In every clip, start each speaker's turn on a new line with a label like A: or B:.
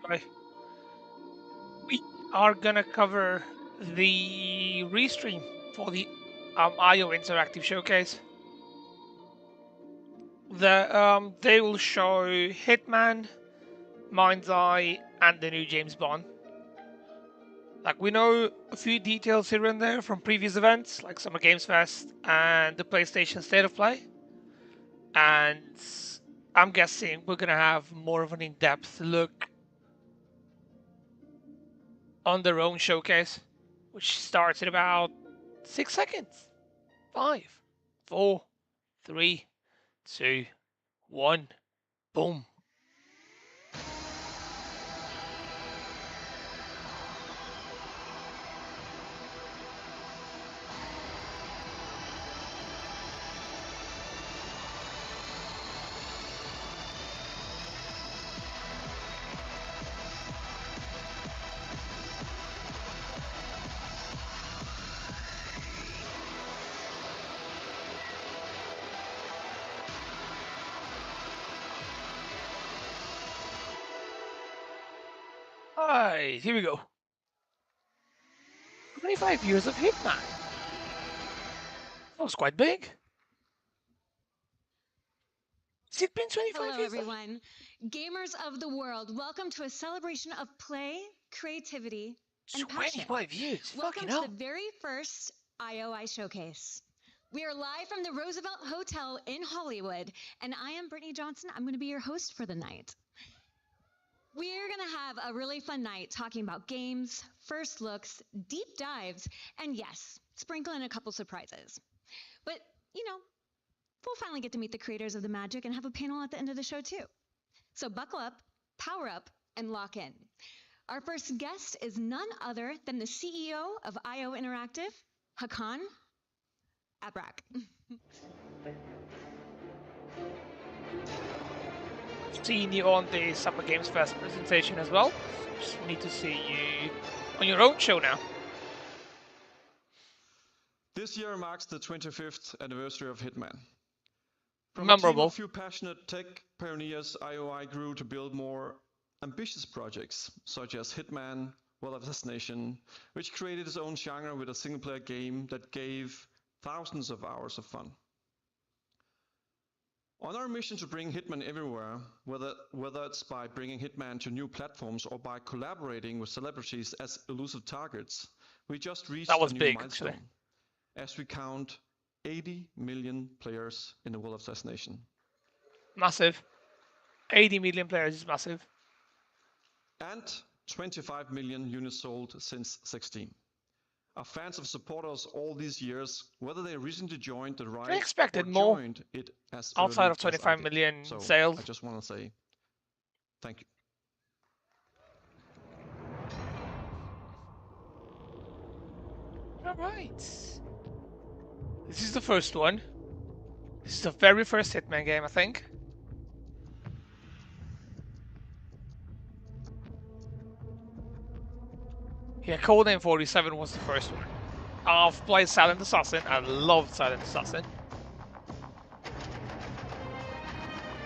A: way. We are gonna cover the restream for the IO Interactive Showcase. They will show Hitman, Mind's Eye, and the new James Bond. Like, we know a few details here and there from previous events, like Summer Games Fest and the PlayStation State of Play. And I'm guessing we're gonna have more of an in-depth look on their own showcase, which starts in about 6 seconds. 5, 4, 3, 2, 1, boom. Alright, here we go. 25 years of Hitman. That was quite big. Has it been 25
B: Hello,
A: years?
B: everyone. Gamers of the world, welcome to a celebration of play, creativity, and passion.
A: 25 years.
B: Welcome
A: Fucking
B: to
A: hell.
B: the very first IOI Showcase. We are live from the Roosevelt Hotel in Hollywood, and I am Brittany Johnson. I'm going to be your host for the night. We're going to have a really fun night talking about games, first looks, deep dives, and yes, sprinkle in a couple surprises. But, you know, we'll finally get to meet the creators of the magic and have a panel at the end of the show, too. So buckle up, power up, and lock in. Our first guest is none other than the CEO of IO Interactive, Hakan Abrak.
A: Seeing you on the Summer Games Fest presentation as well. Just need to see you on your own show now.
C: This year marks the 25th anniversary of Hitman. From
A: Memorable.
C: a team of few passionate tech pioneers, IOI grew to build more ambitious projects, such as Hitman, World of Assassination, which created its own genre with a single-player game that gave thousands of hours of fun. On our mission to bring Hitman everywhere, whether it's by bringing Hitman to new platforms or by collaborating with celebrities as elusive targets, we just reached
A: That was
C: a new
A: big,
C: milestone,
A: actually.
C: as we count 80 million players in the World of Assassination.
A: Massive. 80 million players is massive.
C: And 25 million units sold since 16. Our fans have supported us all these years, whether they recently joined the ride
A: I expected
C: or
A: more
C: joined it as
A: outside
C: early
A: of
C: as I
A: 25
C: did.
A: million
C: So
A: sales.
C: I just want to say thank you.
A: Alright. This is the first one. This is the very first Hitman game, I think. Yeah, Codename 47 was the first one. I've played Silent Assassin. I loved Silent Assassin.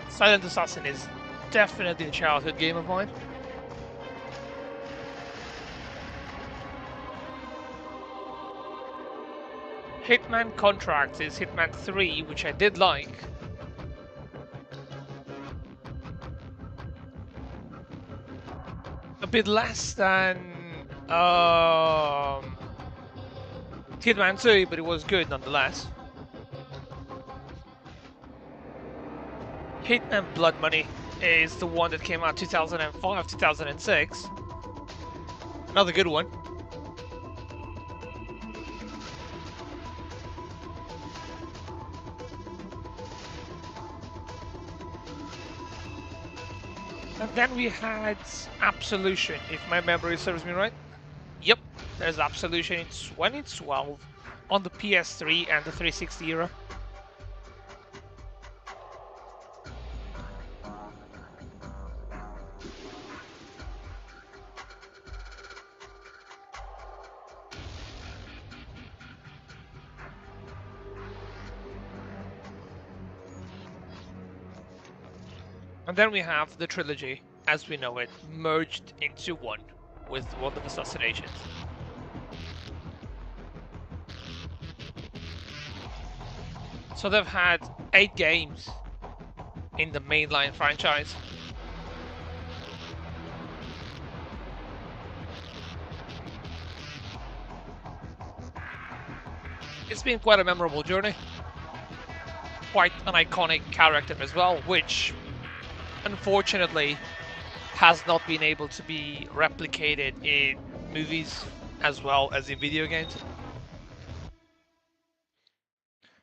A: Silent Assassin is definitely a childhood game of mine. Hitman Contracts is Hitman 3, which I did like. A bit less than Hitman 2, but it was good nonetheless. Hitman Blood Money is the one that came out 2005, 2006. Another good one. And then we had Absolution, if my memory serves me right. Yep, there's Absolution in 2012 on the PS3 and the 360 era. And then we have the trilogy, as we know it, merged into one with World of Assassinations. So they've had 8 games in the mainline franchise. It's been quite a memorable journey. Quite an iconic character as well, which unfortunately has not been able to be replicated in movies as well as in video games.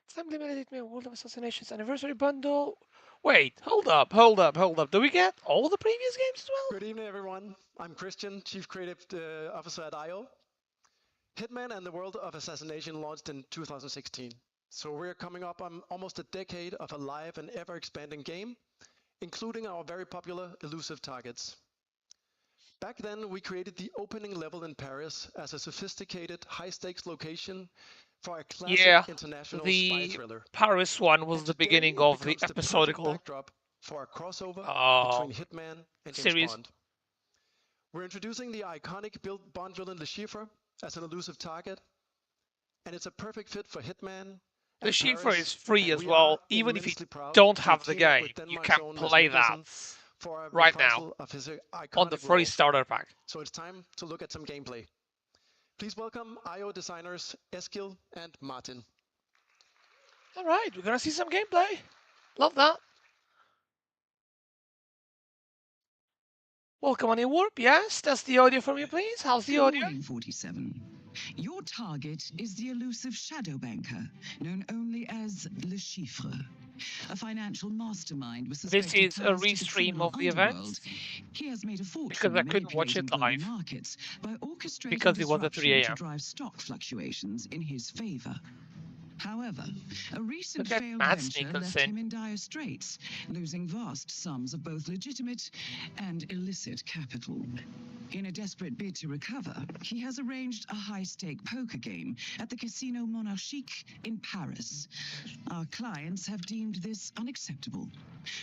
A: Some limited World of Assassinations Anniversary Bundle. Wait, hold up. Do we get all the previous games as well?
D: Good evening, everyone. I'm Christian, Chief Creative Officer at IO. Hitman and the World of Assassination launched in 2016. So we're coming up on almost a decade of a live and ever-expanding game, including our very popular elusive targets. Back then, we created the opening level in Paris as a sophisticated, high-stakes location for a classic international spy thriller.
A: Paris one was the beginning of the episodical
D: backdrop for a crossover between Hitman and James Bond. We're introducing the iconic Bond villain Le Chiffre as an elusive target, and it's a perfect fit for Hitman.
A: Le Chiffre is free as well, even if you don't have the game, you can play that right now on the free starter pack.
D: So it's time to look at some gameplay. Please welcome IO designers Eskil and Martin.
A: All right, we're gonna see some gameplay. Love that. Welcome on in Warp. Yes, that's the audio from you, please. How's the audio?
E: 47. Your target is the elusive shadow banker, known only as Le Chiffre, a financial mastermind with
A: this is a restream of the event
E: He has made a fortune
A: because I couldn't watch it live
E: by orchestrating
A: because it was at 3 a.m.
E: to drive stock fluctuations in his favor. However, a recent failed venture left him in dire straits, losing vast sums of both legitimate and illicit capital. In a desperate bid to recover, he has arranged a high-stake poker game at the Casino Monarchique in Paris. Our clients have deemed this unacceptable.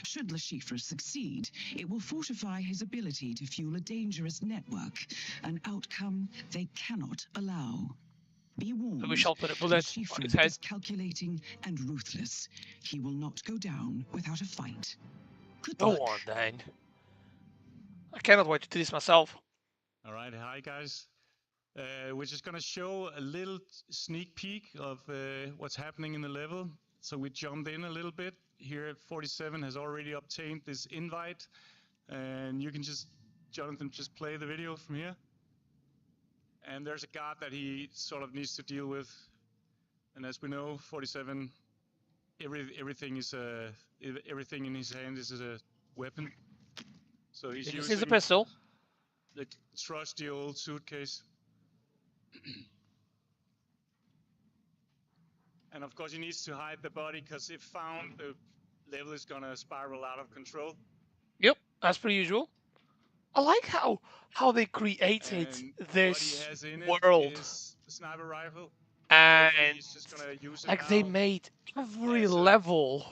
E: Should Le Chiffre succeed, it will fortify his ability to fuel a dangerous network, an outcome they cannot allow. Be warned,
A: so we shall put a bullet on his head.
E: Is calculating and ruthless. He will not go down without a fight. Good luck.
A: Go on, then. I cannot wait to do this myself.
F: All right, hi guys. We're just gonna show a little sneak peek of what's happening in the level. So we jumped in a little bit. Here at 47 has already obtained this invite, and you can just, Jonathan, just play the video from here. And there's a guard that he sort of needs to deal with. And as we know, 47, everything in his hand is a weapon. So he's using
A: a pistol.
F: The trusty old suitcase. And of course he needs to hide the body, because if found, the level is gonna spiral out of control.
A: Yep, as per usual. I like how they created this world,
F: the sniper rifle,
A: and
F: use
A: like they made every level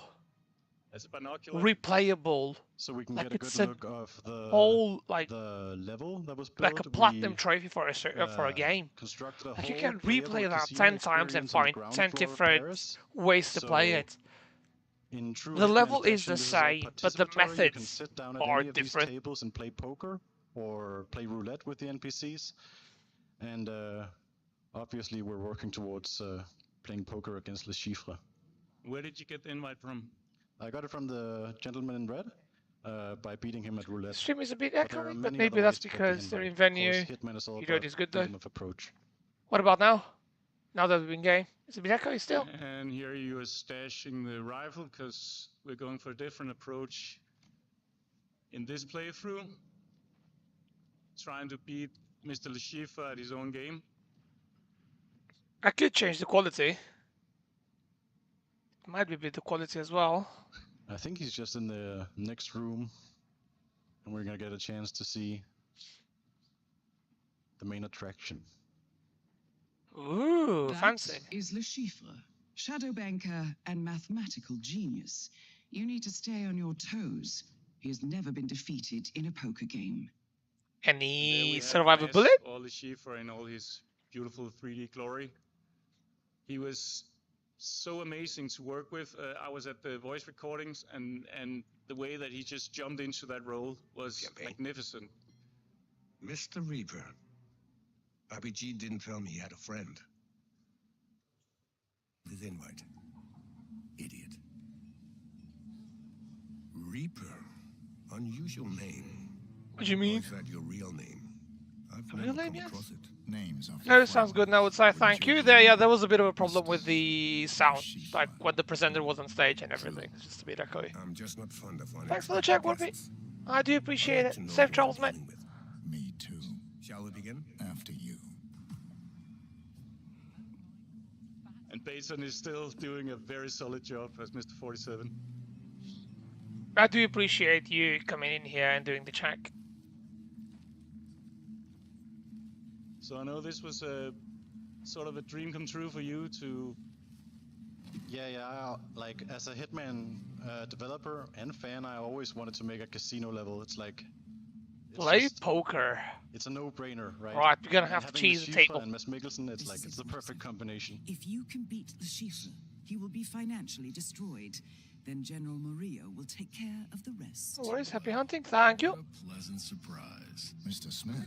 F: as a binocular
A: replayable.
C: So we can
A: like
C: get a good look of the
A: whole like
C: the level that was built.
A: Like a platinum trophy for a game. Like you can replay that 10 times and find 10 different ways to play it. The level is the same, but the methods are different.
C: Tables and play poker or play roulette with the NPCs, and obviously we're working towards playing poker against Le Chiffre.
F: Where did you get the invite from?
C: I got it from the gentleman in red by beating him at roulette.
A: Stream is a bit echoing, but maybe that's because they're in venue. Video is good though. What about now? Now that we're in game, it's a bit echoey still.
F: And here you are stashing the rifle, because we're going for a different approach in this playthrough. Trying to beat Mr. Le Chiffre at his own game.
A: I could change the quality. Might be a bit the quality as well.
C: I think he's just in the next room, and we're gonna get a chance to see the main attraction.
A: Ooh, fancy.
E: That is Le Chiffre, shadow banker and mathematical genius. You need to stay on your toes. he has never been defeated in a poker game.
A: Any survivor bullet?
F: All the Schiffer in all his beautiful 3D glory. He was so amazing to work with. I was at the voice recordings, and the way that he just jumped into that role was magnificent.
G: Mr. Reaper, Bobby G didn't tell me he had a friend. His invite. Idiot. Reaper. Unusual name.
A: What do you mean?
G: Is that your real name? I've
A: Real
G: never
A: name,
G: come across
A: yes.
G: it. Names of
A: No, sounds good. No, I would say thank you. There was a bit of a problem with the sound, like when the presenter was on stage and everything. It's just a bit echoey.
G: I'm just not fond of
A: Thanks for the check, Woodby. I do appreciate it. Safe travels, mate.
G: Me too. Shall we begin? After you.
F: And Bason is still doing a very solid job as Mr. 47.
A: I do appreciate you coming in here and doing the check.
F: So I know this was a sort of a dream come true for you to...
D: Yeah, like as a Hitman developer and fan, I always wanted to make a casino level. It's like...
A: Play poker.
D: It's a no-brainer, right?
A: Right, we're gonna have
D: And
A: to
D: having
A: cheese the
D: Le
A: table.
D: Chiffre and Mess Mikkelsen, it's the perfect combination.
E: If you can beat Le Chiffre, he will be financially destroyed. Then General Murillo will take care of the rest.
A: No worries, happy hunting, thank you.
G: What a pleasant surprise. Mr. Smith.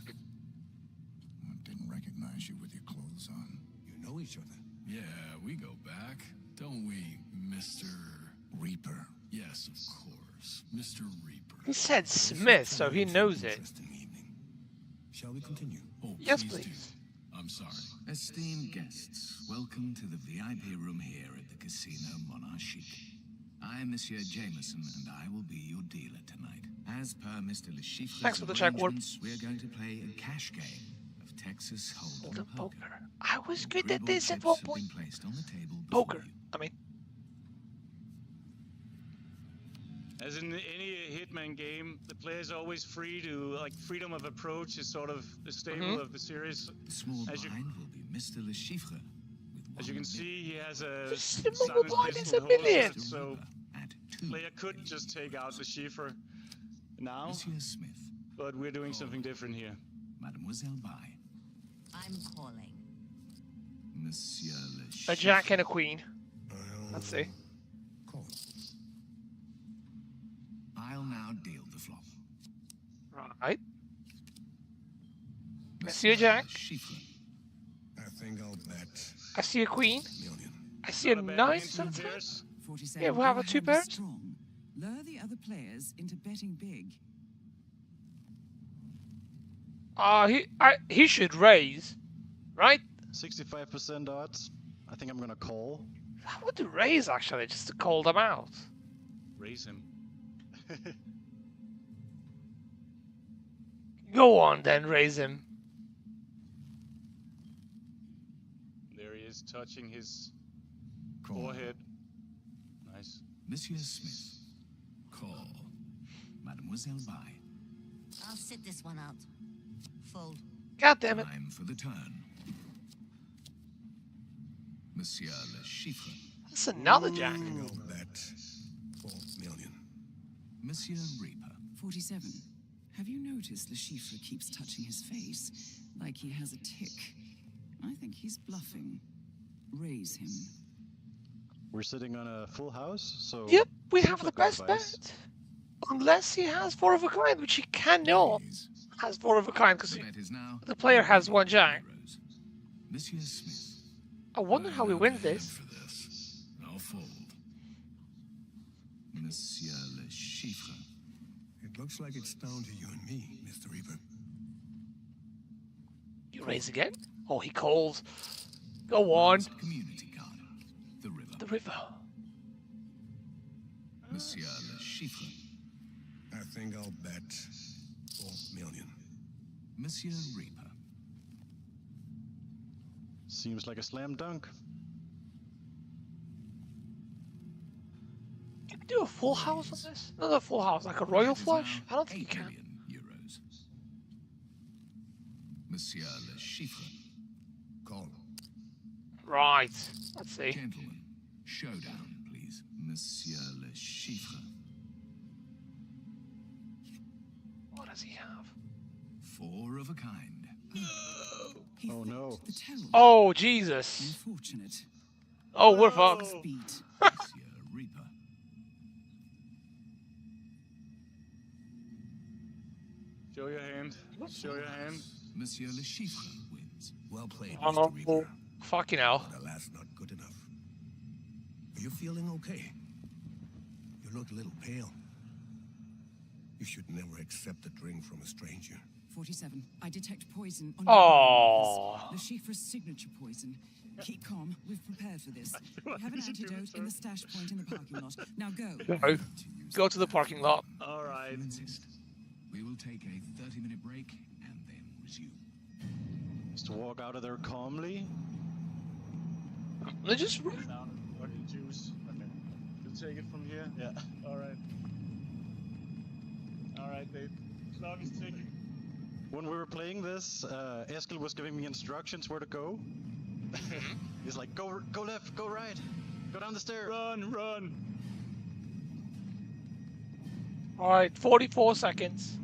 G: I didn't recognize you with your clothes on. You know each other? Yeah, we go back, don't we, Mr. Reaper? Yes, of course, Mr. Reaper.
A: He said Smith, so he knows it.
G: Shall we continue? Oh,
A: Yes, please.
G: I'm sorry. Esteemed guests, welcome to the VIP room here at the Casino Monarchique. I am Monsieur Jameson, and I will be your dealer tonight. As per Mr. Le Chiffre's
A: Thanks for the check, Ward.
G: we're going to play a cash game of Texas Hold'em poker.
A: Poker. I was good at
G: Dribble
A: this at
G: chips
A: one
G: have
A: point.
G: been placed on the table before
A: Poker.
G: you.
A: I mean,
F: As in any Hitman game, the player is always free to, like, freedom of approach is sort of the staple of the series.
G: The small
F: As you-
G: blind will be Mr. Le Chiffre.
F: As you can see, he has a
A: This is the
F: silenced
A: blind is
F: pistol
A: a million.
F: holster, so
G: At 2.
F: player could just take out the Schiffer now,
G: Monsieur Smith.
F: but we're doing something different here.
G: Mademoiselle Bai.
H: I'm calling.
G: Monsieur Le
A: a
G: Chiffre.
A: jack and a queen. Let's see.
G: Call. I'll now deal the flop.
A: Right. I see a jack.
G: Le Chiffre. I think I'll bet
A: I see a queen.
G: million.
A: I see a
F: Not a bad
A: nine
F: game, two
A: something.
F: pairs.
E: 47.
A: Yeah, we'll have
E: your
A: a two
E: hand is
A: pairs.
E: strong. Lure the other players into betting big.
A: He should raise, right?
D: 65% odds. I think I'm gonna call.
A: I would raise actually, just to call them out.
F: Raise him.
A: Go on then, raise him.
F: There he is, touching his
G: Call.
F: forehead. Nice.
G: Monsieur Smith. Call. Mademoiselle Bai.
H: I'll sit this one out. Fold.
A: God damn it.
G: Time for the turn. Monsieur Le Chiffre.
A: That's another jack.
G: I'll bet 4 million. Monsieur Reaper.
E: 47. Have you noticed Le Chiffre keeps touching his face like he has a tick? I think he's bluffing. Raise him.
D: We're sitting on a full house, so...
A: Yep, we have the
D: super
A: best
D: advice.
A: bet. Unless he has four of a kind, which he cannot.
G: Please.
A: Has four of a kind because
G: The bet is now
A: the player has one jack.
G: euros. Monsieur Smith.
A: I wonder how he wins
G: Hand
A: this.
G: for this. I'll fold. Monsieur Le Chiffre. It looks like it's down to you and me, Mr. Reaper.
A: You raise again? Oh, he calls. Go on.
G: Community card. The river.
A: The river.
G: Monsieur Le Chiffre. I think I'll bet 4 million. Monsieur Reaper.
D: Seems like a slam dunk.
A: Can you do a full house on this? Not a full house, like a royal
G: That is
A: flush?
G: now
A: I don't think you
G: 8
A: can.
G: million euros. Monsieur Le Chiffre. Call.
A: Right. Let's see.
G: Gentlemen, showdown, please. Monsieur Le Chiffre.
A: does he have?
G: 4 of a kind.
C: Oh no.
A: Oh Jesus.
E: Unfortunate.
A: Oh, we're fucked.
E: Speed.
G: Monsieur Reaper.
F: Show your hand. Show your hand.
G: Monsieur Le Chiffre wins. Well played,
A: Oh,
G: Mr. Reaper.
A: fucking hell.
G: But alas, not good enough. Are you feeling okay? You look a little pale. You should never accept a drink from a stranger.
E: 47. I detect poison on
A: Oh.
E: Le Chiffre's signature poison. Keep calm. We've prepared for this. We have an antidote in the stash point in the parking lot. Now go.
A: No. Go to the parking lot.
F: All right.
G: Insist. We will take a 30-minute break and then resume.
C: Just walk out of there calmly.
A: Let's just.
F: Down. What do you choose? Okay. You'll take it from here? Yeah. All right. All right, babe. Clock is ticking.
C: When we were playing this, Eskil was giving me instructions where to go. He's like, go left, go right, go down the stairs.
F: Run, run.
A: Alright, 44 seconds.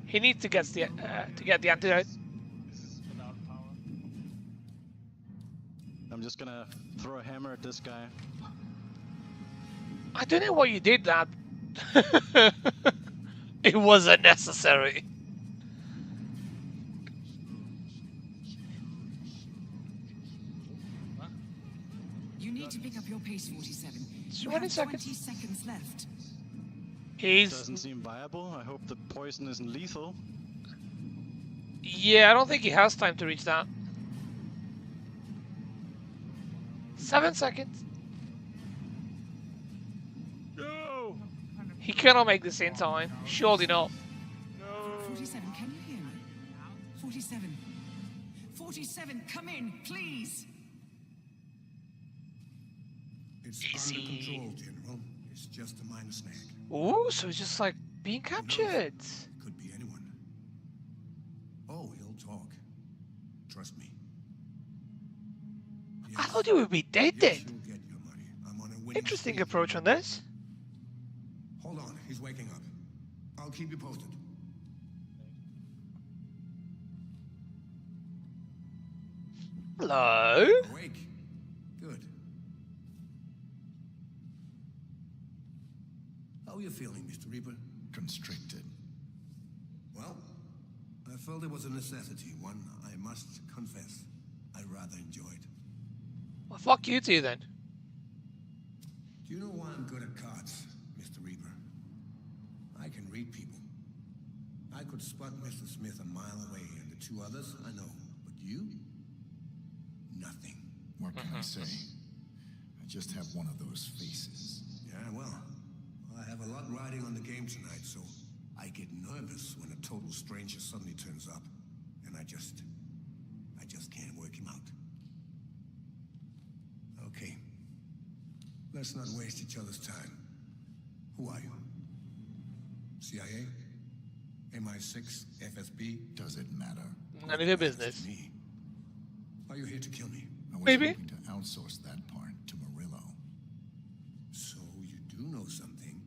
A: He needs to get the antidote.
F: This is without power.
C: I'm just gonna throw a hammer at this guy.
A: I don't know why you did that. It wasn't necessary.
E: You need to pick up your pace, 47.
A: 20 seconds.
E: 20 seconds left.
C: Doesn't seem viable. I hope the poison isn't lethal.
A: Yeah, I don't think he has time to reach that. 7 seconds.
F: No!
A: He cannot make this in time. Surely not.
F: No!
E: 47, can you hear me? 47. 47, come in, please.
G: It's under control, General. It's just a minor snag.
A: Ooh, so it's just like being captured.
G: Could be anyone. Oh, he'll talk. Trust me.
A: I thought you would be dead then.
G: Yes, you'll get your money. I'm on a winning
A: Interesting
G: streak.
A: approach on this.
G: Hold on, he's waking up. I'll keep you posted.
A: Hello?
G: Awake. Good. How are you feeling, Mr. Reaper? Constricted. Well, I felt it was a necessity, one I must confess I rather enjoyed.
A: Well, fuck you two then.
G: Do you know why I'm good at cards, Mr. Reaper? I can read people. I could spot Mr. Smith a mile away, and the 2 others, I know. But you? Nothing.
I: What can I say? I just have one of those faces.
G: Yeah, well, I have a lot riding on the game tonight, so I get nervous when a total stranger suddenly turns up, and I just can't work him out. Okay. Let's not waste each other's time. Who are you? CIA? MI6? FSB?
I: Does it matter?
A: None of your business.
G: Me. Are you here to kill me?
I: I was
A: Maybe.
I: hoping to outsource that part to Murillo.
G: So you do know something.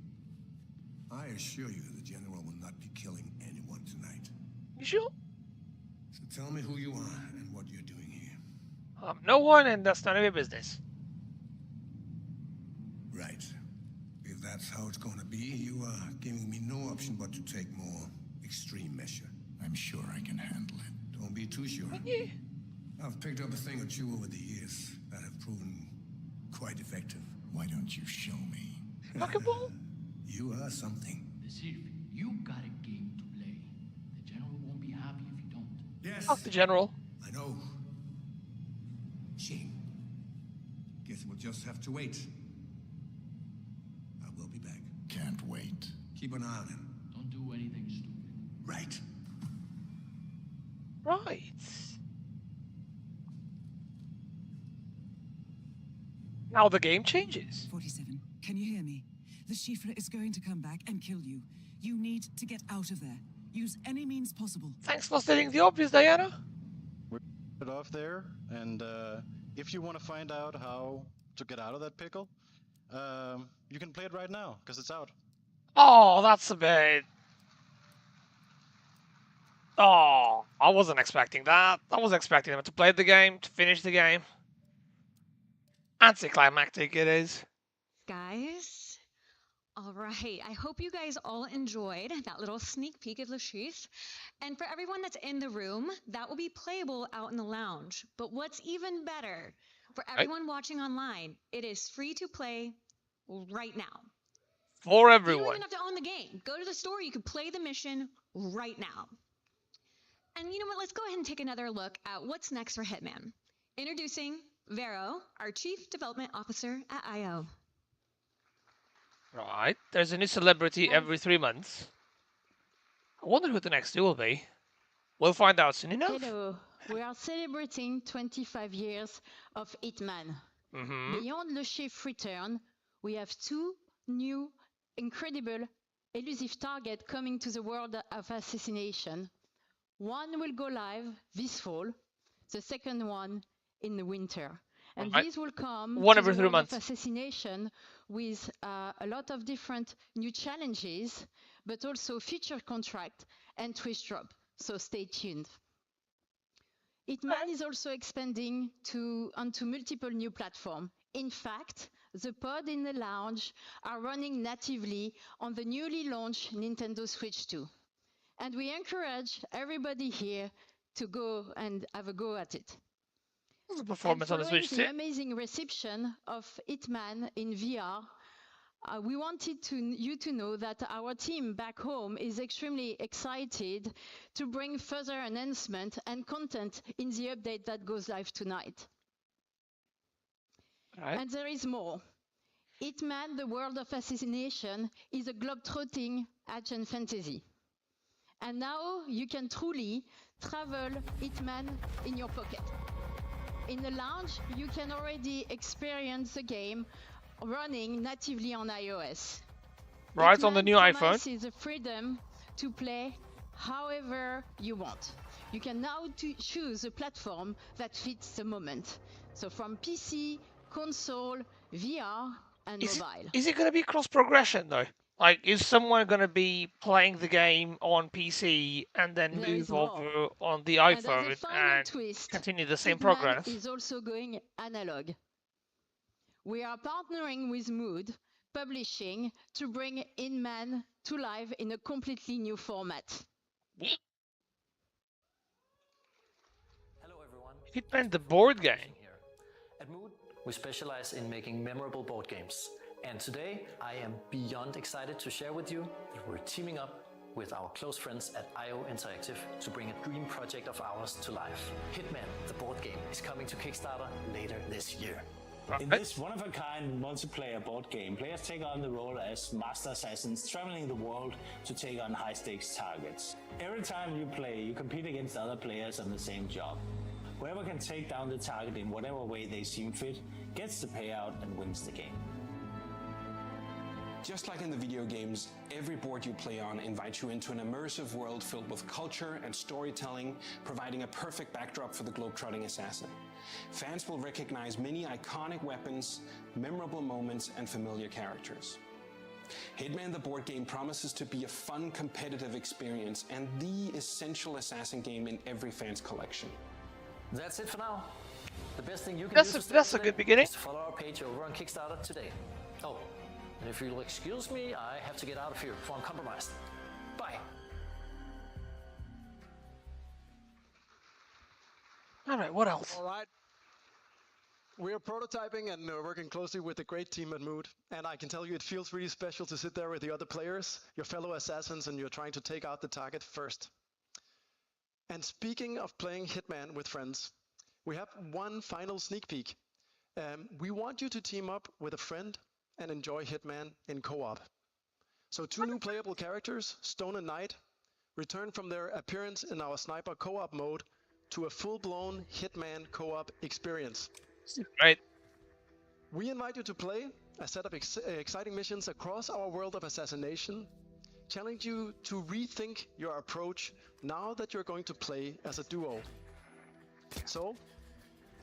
G: I assure you the General will not be killing anyone tonight.
A: You sure?
G: So tell me who you are and what you're doing here.
A: No one, and that's none of your business.
G: Right. If that's how it's going to be, you are giving me no option but to take more extreme measure.
I: I'm sure I can handle it.
G: Don't be too sure.
A: Yeah.
G: I've picked up a thing or two over the years that have proven quite effective.
I: Why don't you show me?
A: Fuckable?
G: You are something.
J: Chief, you got a game to play. The general won't be happy if you don't.
G: Yes.
A: Fuck the general.
G: I know. Shame. Guess we'll just have to wait. I will be back.
I: Can't wait.
G: Keep an eye on him.
J: Don't do anything stupid.
G: Right.
A: Right. Now the game changes.
E: 47, can you hear me? The Chiffre is going to come back and kill you. You need to get out of there. Use any means possible.
A: Thanks for stating the obvious, Diana.
C: We're off there, and if you want to find out how to get out of that pickle, you can play it right now, because it's out.
A: Oh, that's a bit... Oh, I wasn't expecting that. I was expecting them to play the game, to finish the game. Anticlimactic it is.
B: Guys, all right. I hope you guys all enjoyed that little sneak peek of Le Chiffre. And for everyone that's in the room, that will be playable out in the lounge. But what's even better, for everyone watching online, it is free to play right now.
A: For
B: You
A: everyone.
B: don't even have to own the game. Go to the store, you can play the mission right now. And you know what? Let's go ahead and take another look at what's next for Hitman. Introducing Vero, our Chief Development Officer at IO.
A: Right, there's a new celebrity every 3 months. I wonder who the next two will be. We'll find out soon enough.
K: Hello, we are celebrating 25 years of Hitman. Beyond Le Chiffre return, we have two new, incredible, elusive targets coming to the world of assassination. One will go live this fall, the second one in the winter. And these will come
A: one
K: to
A: every
K: the
A: 3
K: world
A: months.
K: of assassination with a lot of different new challenges, but also feature contract and twist drop. So stay tuned. Hitman is also expanding onto multiple new platforms. In fact, the pod in the lounge are running natively on the newly launched Nintendo Switch 2. And we encourage everybody here to go and have a go at it.
A: The performance on the Switch 2.
K: The amazing reception of Hitman in VR, we wanted you to know that our team back home is extremely excited to bring further enhancement and content in the update that goes live tonight. And there is more. Hitman, the World of Assassination, is a globe-trotting action fantasy. And now you can truly travel Hitman in your pocket. In the lounge, you can already experience the game running natively on iOS.
A: Right, Hitman on the new iPhone.
K: Promises the freedom to play however you want. You can now choose a platform that fits the moment. So from PC, console, VR, and mobile.
A: Is it going to be cross-progression though? Like, is someone going to be playing the game on PC and then move over on the iPhone and continue the same progress?
K: Hitman is also going analog. We are partnering with Mood Publishing to bring Hitman to life in a completely new format.
L: Hello everyone.
A: Hitman the board game.
L: At Mood, we specialize in making memorable board games. And today, I am beyond excited to share with you that we're teaming up with our close friends at IO Interactive to bring a dream project of ours to life. Hitman, the board game, is coming to Kickstarter later this year.
M: In this one-of-a-kind multiplayer board game, players take on the role as master assassins traveling the world to take on high-stakes targets. Every time you play, you compete against other players on the same job. Whoever can take down the target in whatever way they seem fit gets the payout and wins the game.
N: Just like in the video games, every board you play on invites you into an immersive world filled with culture and storytelling, providing a perfect backdrop for the globe-trotting assassin. Fans will recognize many iconic weapons, memorable moments, and familiar characters. Hitman the board game promises to be a fun, competitive experience and the essential assassin game in every fan's collection.
L: That's it for now. The best thing you can do
A: that's a good beginning.
L: is to follow our page over on Kickstarter today. Oh. And if you'll excuse me, I have to get out of here before I'm compromised. Bye.
A: All right, what else?
D: All right. We are prototyping and working closely with the great team at Mood. And I can tell you it feels really special to sit there with the other players, your fellow assassins, and you're trying to take out the target first. And speaking of playing Hitman with friends, we have one final sneak peek. We want you to team up with a friend and enjoy Hitman in co-op. So two new playable characters, Stone and Knight, return from their appearance in our sniper co-op mode to a full-blown Hitman co-op experience.
A: Right.
D: We invite you to play a set of exciting missions across our world of assassination, challenge you to rethink your approach now that you're going to play as a duo. So,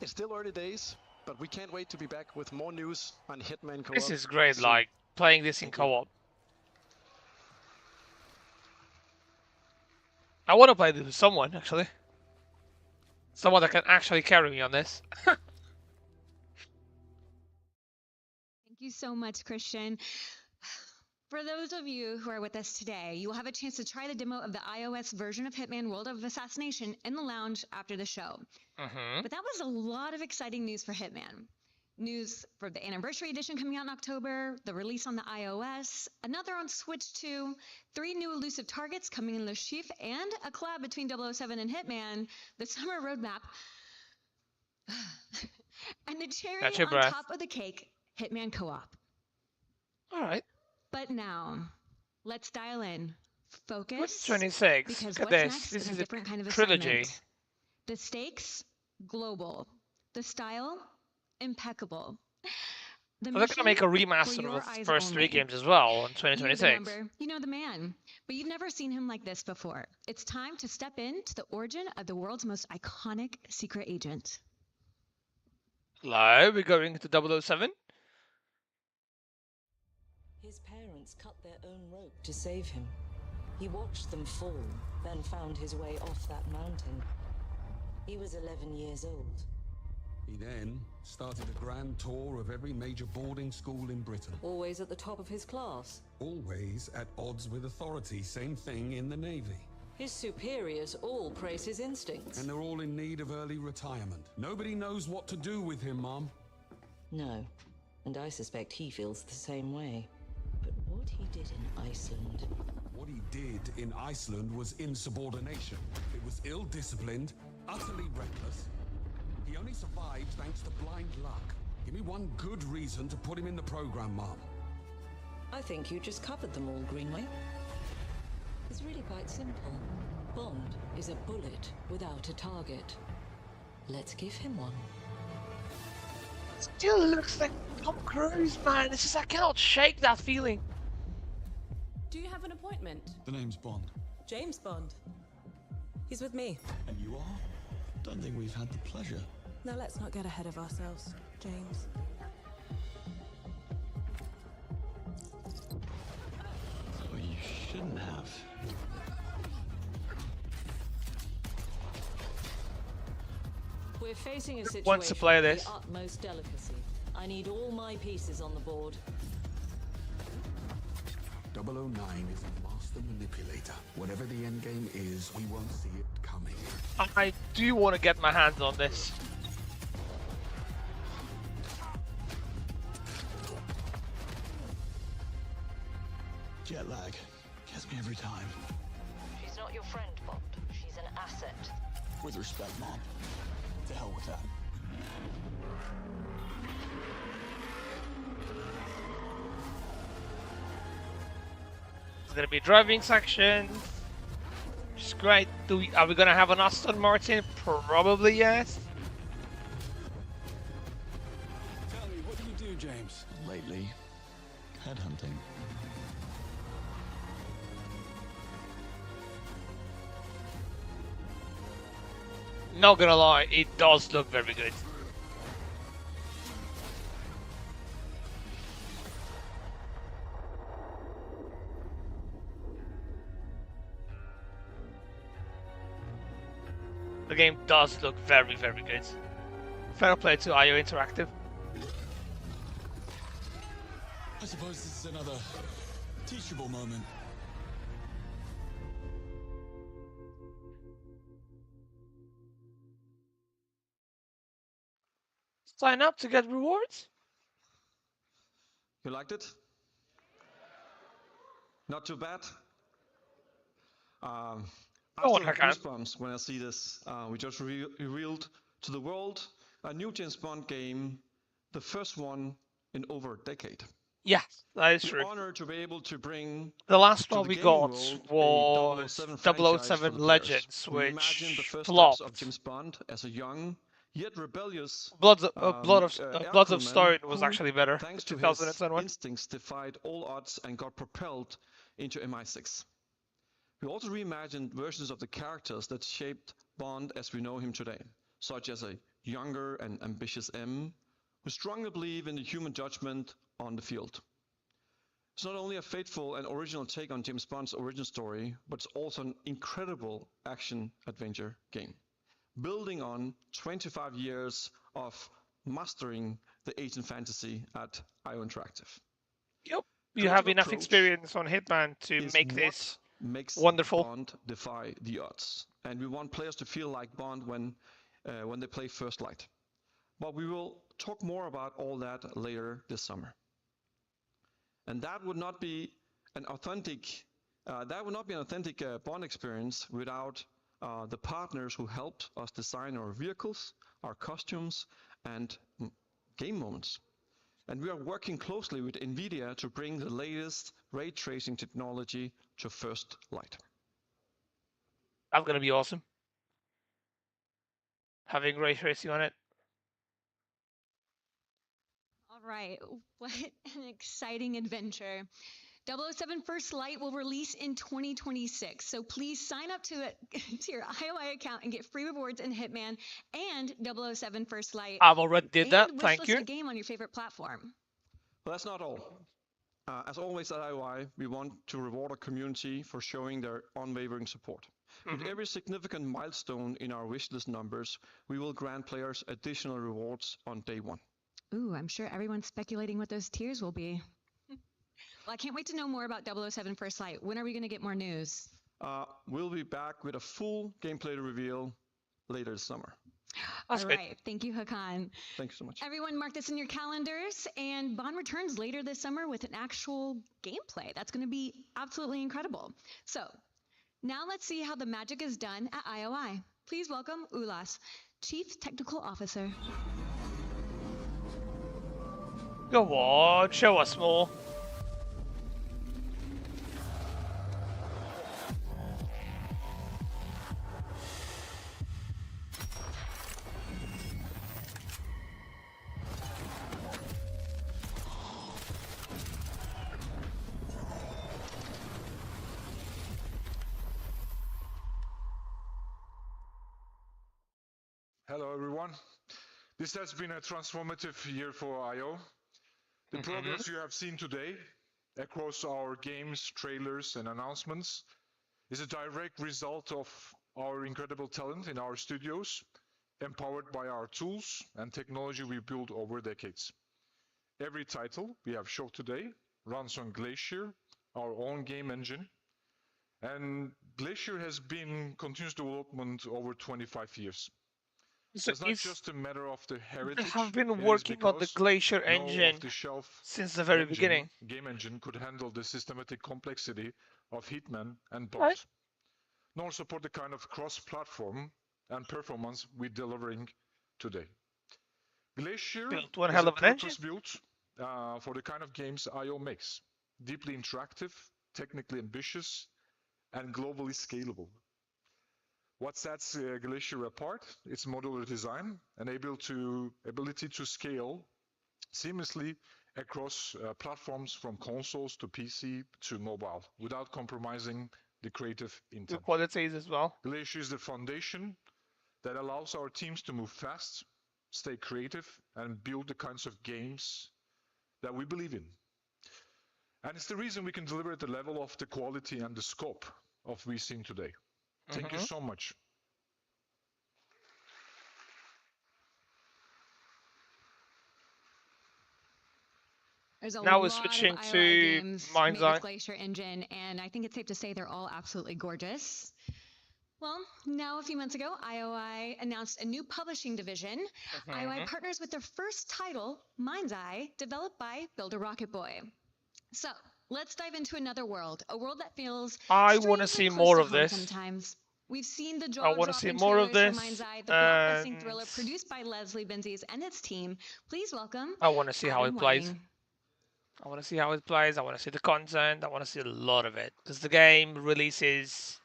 D: it's still early days, but we can't wait to be back with more news on Hitman Co-op.
A: This is great, like, playing this in co-op. I want to play this with someone, actually. Someone that can actually carry me on this.
B: Thank you so much, Christian. For those of you who are with us today, you will have a chance to try the demo of the iOS version of Hitman World of Assassination in the lounge after the show. But that was a lot of exciting news for Hitman. News for the Anniversary Edition coming out in October, the release on the iOS, another on Switch 2, 3 new elusive targets coming in Le Chiffre, and a collab between 007 and Hitman, the summer roadmap, and the cherry on top of the cake, Hitman Co-op.
A: All right.
B: But now, let's dial in. Focus.
A: 26.
B: Because
A: Look
B: what's
A: at
B: next
A: this.
B: is a different kind of
A: trilogy.
B: assignment. The stakes, global. The style, impeccable.
A: They're going to make a remaster of the first 3 games as well in 2026.
B: You know the man, but you've never seen him like this before. It's time to step into the origin of the world's most iconic secret agent.
A: Hello, we're going to 007.
O: His parents cut their own rope to save him. He watched them fall, then found his way off that mountain. He was 11 years old.
P: He then started a grand tour of every major boarding school in Britain.
O: Always at the top of his class.
P: Always at odds with authority, same thing in the Navy.
O: His superiors all praise his instincts.
P: And they're all in need of early retirement. Nobody knows what to do with him, Mom.
O: No, and I suspect he feels the same way. But what he did in Iceland...
P: What he did in Iceland was insubordination. It was ill-disciplined, utterly reckless. He only survived thanks to blind luck. Give me one good reason to put him in the program, Mom.
O: I think you just covered them all, Greenway. It's really quite simple. Bond is a bullet without a target. Let's give him one.
A: Still looks like Tom Cruise, man. It's just, I cannot shake that feeling.
Q: Do you have an appointment?
I: The name's Bond.
Q: James Bond. He's with me.
I: And you are? Don't think we've had the pleasure.
Q: Now let's not get ahead of ourselves, James.
I: Oh, you shouldn't have.
O: We're facing a situation
A: Wants to play this.
O: of the utmost delicacy. I need all my pieces on the board.
P: 009 is a master manipulator. Whatever the end game is, we won't see it coming.
A: I do want to get my hands on this.
I: Jet lag. Gets me every time.
O: She's not your friend, Bond. She's an asset.
I: With respect, Mom. To hell with that.
A: There's going to be a driving section. Which is great. Are we going to have an Aston Martin? Probably yes.
I: Tell me, what do you do, James? Lately, headhunting.
A: Not gonna lie, it does look very good. The game does look very, very good. Fair play to IO Interactive.
I: I suppose this is another teachable moment.
A: Sign up to get rewards?
C: You liked it? Not too bad? I still have goosebumps when I see this. We just revealed to the world a new James Bond game, the first one in over a decade.
A: Yes, that is true.
C: An honor to be able to bring
A: the last one we got was 007 Legends, which flopped.
C: Of James Bond as a young yet rebellious
A: Bloods of Stone was actually better.
C: Thanks to his instincts, defied all odds and got propelled into MI6. We also reimagined versions of the characters that shaped Bond as we know him today, such as a younger and ambitious M, who strongly believe in the human judgment on the field. It's not only a faithful and original take on James Bond's origin story, but it's also an incredible action-adventure game, building on 25 years of mastering the Asian fantasy at IO Interactive.
A: Yep, you have enough experience on Hitman to make this wonderful.
C: Bond defy the odds, and we want players to feel like Bond when they play First Light. But we will talk more about all that later this summer. And that would not be an authentic Bond experience without the partners who helped us design our vehicles, our costumes, and game moments. And we are working closely with NVIDIA to bring the latest ray tracing technology to First Light.
A: That's going to be awesome. Having ray tracing on it.
B: All right, what an exciting adventure. 007 First Light will release in 2026, so please sign up to your IOI account and get free rewards in Hitman and 007 First Light.
A: I've already did that, thank you.
B: A game on your favorite platform.
C: Well, that's not all. As always at IOI, we want to reward our community for showing their unwavering support. With every significant milestone in our wishlist numbers, we will grant players additional rewards on day one.
B: Ooh, I'm sure everyone's speculating what those tiers will be. Well, I can't wait to know more about 007 First Light. When are we going to get more news?
C: We'll be back with a full gameplay reveal later this summer.
B: All right. Thank you, Hakan.
C: Thank you so much.
B: Everyone mark this in your calendars. And Bond returns later this summer with an actual gameplay. That's going to be absolutely incredible. So now let's see how the magic is done at IOI. Please welcome Ulas, Chief Technical Officer.
A: Go on, show us more.
R: Hello everyone. This has been a transformative year for IO. The progress you have seen today across our games, trailers and announcements is a direct result of our incredible talent in our studios, empowered by our tools and technology we built over decades. Every title we have showed today runs on Glacier, our own game engine, and Glacier has been continuous development over 25 years.
A: So
R: it's not just a matter of the heritage.
A: They have been working on the Glacier engine since the very beginning.
R: Game engine could handle the systematic complexity of Hitman and Bond, nor support the kind of cross-platform and performance we're delivering today. Glacier is a purpose-built for the kind of games IO makes: deeply interactive, technically ambitious, and globally scalable. What sets Glacier apart? Its modular design and ability to scale seamlessly across platforms from consoles to PC to mobile without compromising the creative intent.
A: The qualities as well.
R: Glacier is the foundation that allows our teams to move fast, stay creative, and build the kinds of games that we believe in. And it's the reason we can deliver at the level of the quality and the scope of we've seen today. Thank you so much.
B: There's a
A: now we're
B: lot
A: switching
B: of
A: to
B: Mind's Eye Glacier engine, and I think it's safe to say they're all absolutely gorgeous. Well, now a few months ago, IOI announced a new publishing division. IOI partners with their first title, Mind's Eye, developed by Builder Rocket Boy. So let's dive into another world, a world that feels
A: I want to see more of this.
B: Sometimes. We've seen the
A: I want to see more of this.
B: Mind's Eye, the blockbusting thriller produced by Leslie Benzies and its team. Please welcome.
A: I want to see how it plays. I want to see how it plays. I want to see the content. I want to see a lot of it because the game releases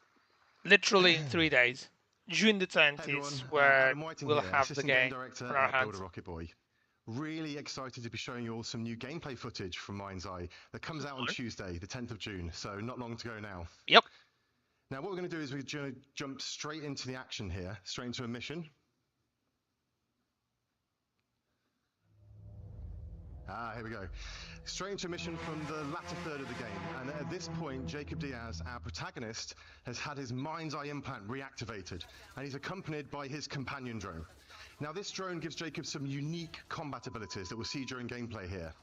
A: literally in 3 days. June the 10th is where we'll have the game on our hands.
S: Rocket Boy. Really excited to be showing you all some new gameplay footage from Mind's Eye that comes out on Tuesday, the 10th of June, so not long to go now.
A: Yep.
S: Now what we're going to do is we're going to jump straight into the action here, straight into a mission. Here we go. Straight into a mission from the latter third of the game, and at this point, Jacob Diaz, our protagonist, has had his mind's eye implant reactivated, and he's accompanied by his companion drone. Now, this drone gives Jacob some unique combat abilities that we'll see during gameplay here.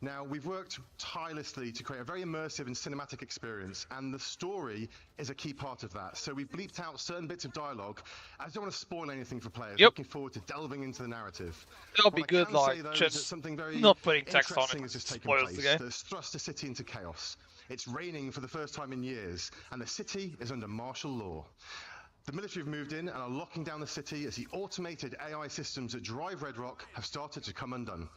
S: Now, we've worked tirelessly to create a very immersive and cinematic experience, and the story is a key part of that. So we've bleeped out certain bits of dialogue. I don't want to spoil anything for players. Looking forward to delving into the narrative.
A: It'll be good, like, just
S: something very
A: not putting text on it.
S: Has just taken
A: Spoils
S: place.
A: the game.
S: There's thrust the city into chaos. It's raining for the first time in years, and the city is under martial law. The military have moved in and are locking down the city as the automated AI systems that drive Red Rock have started to come undone.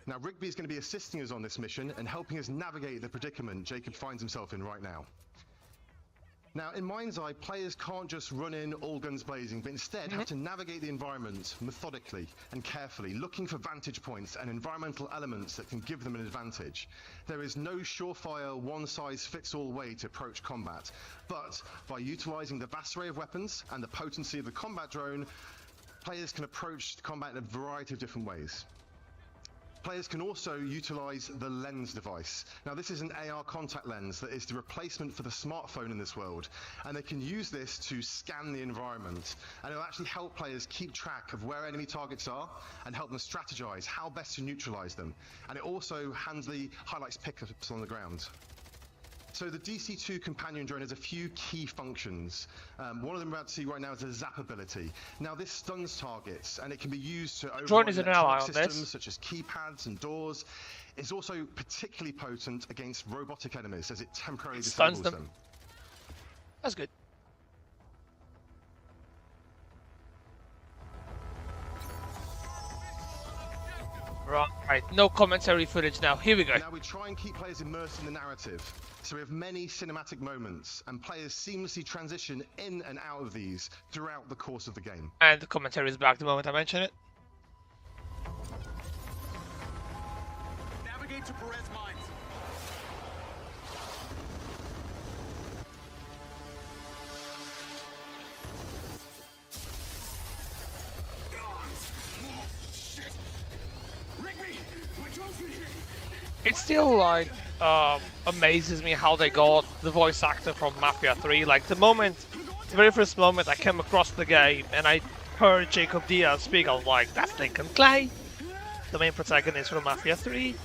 S: Now, Rigby is going to be assisting us on this mission and helping us navigate the predicament Jacob finds himself in right now. Now, in Mind's Eye, players can't just run in all guns blazing, but instead have to navigate the environment methodically and carefully, looking for vantage points and environmental elements that can give them an advantage. There is no surefire, one-size-fits-all way to approach combat, but by utilizing the vast array of weapons and the potency of the combat drone, players can approach combat in a variety of different ways. Players can also utilize the lens device. Now, this is an AR contact lens that is the replacement for the smartphone in this world, and they can use this to scan the environment, and it'll actually help players keep track of where enemy targets are and help them strategize how best to neutralize them. And it also highlights pickups on the ground. So the DC-2 companion drone has a few key functions. One of them we're about to see right now is a zap ability. Now, this stuns targets, and it can be used to override electronic systems such as keypads and doors. It's also particularly potent against robotic enemies, as it temporarily disables them.
A: That's good. Right, no commentary footage now. Here we go.
S: Now we try and keep players immersed in the narrative. So we have many cinematic moments, and players seamlessly transition in and out of these throughout the course of the game.
A: And the commentary is back the moment I mention it.
T: Navigate to Perez Mines.
A: It still like amazes me how they got the voice actor from Mafia 3. Like the very first moment I came across the game and I heard Jacob Diaz speak, I was like, that's Lincoln Clay, the main protagonist from Mafia 3.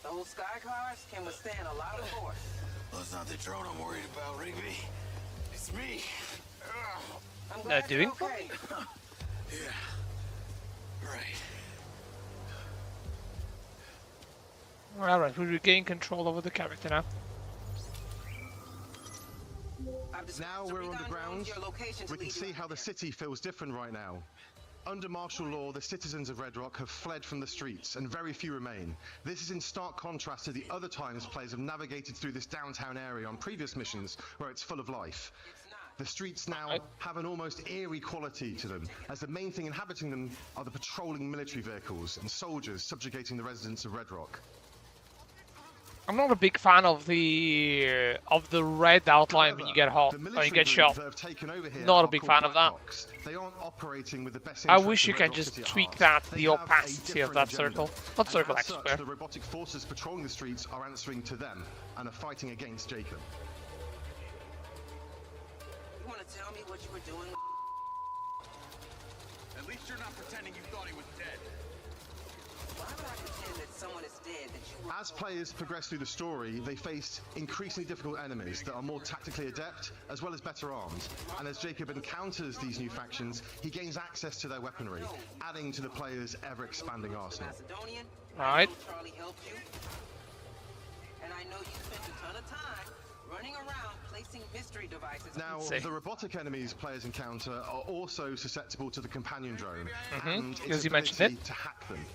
T: Those sky cars can withstand a lot of force.
U: Well, it's not the drone I'm worried about, Rigby. It's me.
T: I'm glad
A: They're doing
T: you're okay.
U: Yeah. Right.
A: Alright, we regain control over the character now.
S: Now we're underground. We can see how the city feels different right now. Under martial law, the citizens of Red Rock have fled from the streets, and very few remain. This is in stark contrast to the other times players have navigated through this downtown area on previous missions, where it's full of life. The streets now have an almost eerie quality to them, as the main thing inhabiting them are the patrolling military vehicles and soldiers subjugating the residents of Red Rock.
A: I'm not a big fan of the red outline when you get hot or you get shot. Not a big fan of that.
S: They aren't operating with the best
A: I wish you can just tweak that, the opacity of that circle. Not circle, X square.
S: The robotic forces patrolling the streets are answering to them and are fighting against Jacob.
T: You want to tell me what you were doing?
U: At least you're not pretending you thought he was dead.
T: Why would I pretend that someone is dead that you were...
S: As players progress through the story, they face increasingly difficult enemies that are more tactically adept, as well as better armed. And as Jacob encounters these new factions, he gains access to their weaponry, adding to the player's ever-expanding arsenal.
A: Right.
T: Charlie helped you. And I know you spent a ton of time running around placing mystery devices.
S: Now, the robotic enemies players encounter are also susceptible to the companion drone and its ability to hack them.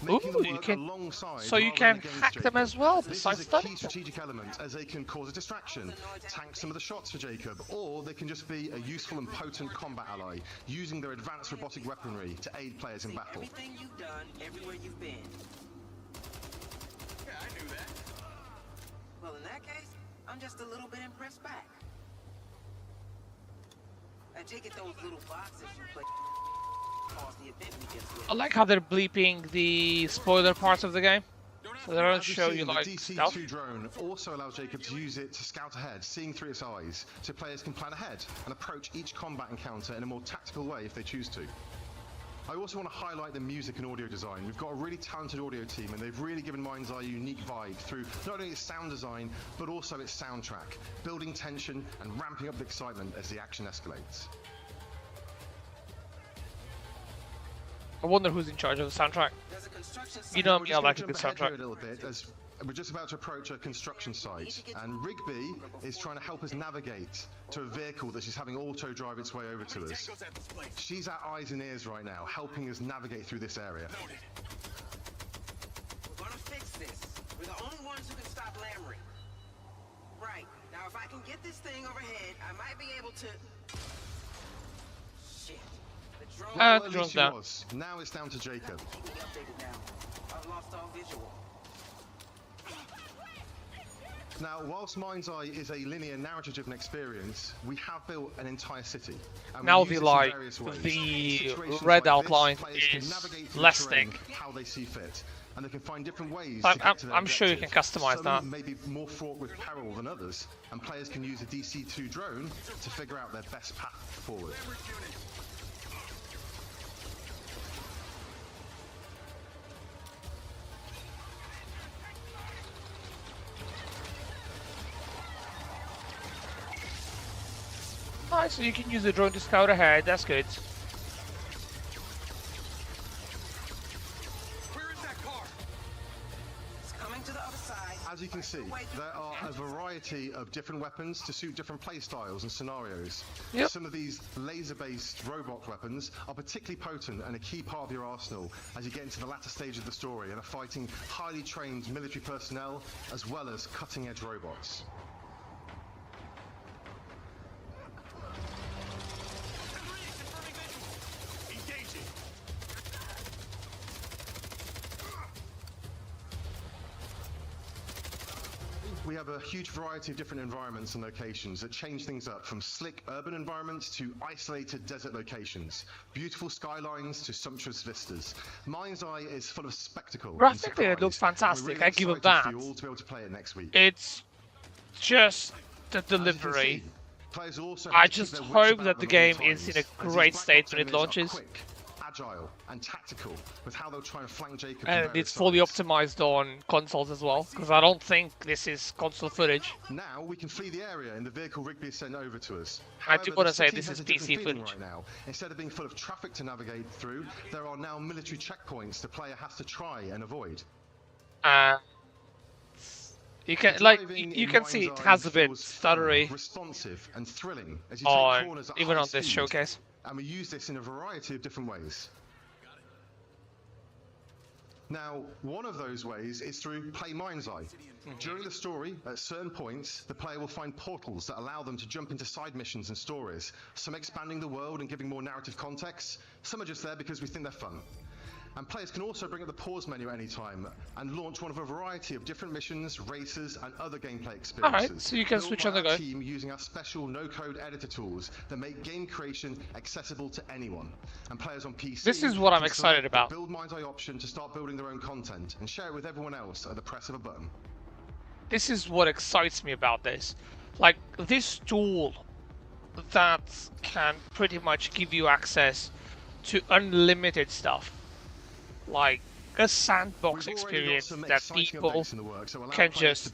S: making them
A: you
S: work
A: can,
S: alongside.
A: so you can hack them as well.
S: This
A: Besides
S: is a
A: that,
S: key strategic element, as they can cause a distraction, tank some of the shots for Jacob, or they can just be a useful and potent combat ally, using their advanced robotic weaponry to aid players in battle.
T: Everything you've done, everywhere you've been.
U: Yeah, I knew that.
T: Well, in that case, I'm just a little bit impressed back. I take it those little boxes you play caused the event we just did.
A: I like how they're bleeping the spoiler parts of the game, so they don't show you like stuff.
S: The DC-2 drone also allows Jacob to use it to scout ahead, seeing through its eyes, so players can plan ahead and approach each combat encounter in a more tactical way if they choose to. I also want to highlight the music and audio design. We've got a really talented audio team, and they've really given Mind's Eye a unique vibe through not only its sound design, but also its soundtrack, building tension and ramping up the excitement as the action escalates.
A: I wonder who's in charge of the soundtrack. You know me, I like a good soundtrack.
S: A little bit, as we're just about to approach a construction site, and Rigby is trying to help us navigate to a vehicle that she's having auto-drive its way over to us. She's our eyes and ears right now, helping us navigate through this area.
T: We're gonna fix this. We're the only ones who can stop Lamry. Right. Now, if I can get this thing overhead, I might be able to... Shit. The drone...
S: Well, at least she was. Now it's down to Jacob.
T: Keep me updated now. I've lost all visual.
S: Now, whilst Mind's Eye is a linear narrative-driven experience, we have built an entire city.
A: Now the like the red outline is less thick.
S: How they see fit, and they can find different ways.
A: I'm sure you can customize that.
S: Some may be more fraught with peril than others, and players can use a DC-2 drone to figure out their best path forward.
A: Alright, so you can use the drone to scout ahead, that's good.
T: Where is that car? It's coming to the other side.
S: As you can see, there are a variety of different weapons to suit different play styles and scenarios.
A: Yep.
S: Some of these laser-based robot weapons are particularly potent and a key part of your arsenal as you get into the latter stage of the story and are fighting highly trained military personnel as well as cutting-edge robots. We have a huge variety of different environments and locations that change things up, from slick urban environments to isolated desert locations, beautiful skylines to sumptuous vistas. Mind's Eye is full of spectacle.
A: Graphically, it looks fantastic. I give it that.
S: For you all to be able to play it next week.
A: It's just the delivery. I just hope that the game is in a great state when it launches.
S: Agile and tactical with how they'll try and flank Jacob.
A: And it's fully optimized on consoles as well, because I don't think this is console footage.
S: Now we can flee the area in the vehicle Rigby sent over to us.
A: I do want to say this is PC footage.
S: Right now. Instead of being full of traffic to navigate through, there are now military checkpoints the player has to try and avoid.
A: You can you can see it has a bit stuttery
S: responsive and thrilling as you take corners at
A: even
S: high
A: on this
S: speed.
A: showcase.
S: And we use this in a variety of different ways. Now, one of those ways is through Play Mind's Eye. During the story, at certain points, the player will find portals that allow them to jump into side missions and stories, some expanding the world and giving more narrative context, some are just there because we think they're fun. And players can also bring up the pause menu at any time and launch one of a variety of different missions, races, and other gameplay experiences.
A: Alright, so you can switch on the go.
S: Team using our special no-code editor tools that make game creation accessible to anyone. And players on PC.
A: This is what I'm excited about.
S: Build Mind's Eye option to start building their own content and share it with everyone else at the press of a button.
A: This is what excites me about this. Like, this tool that can pretty much give you access to unlimited stuff. Like a sandbox experience that people can just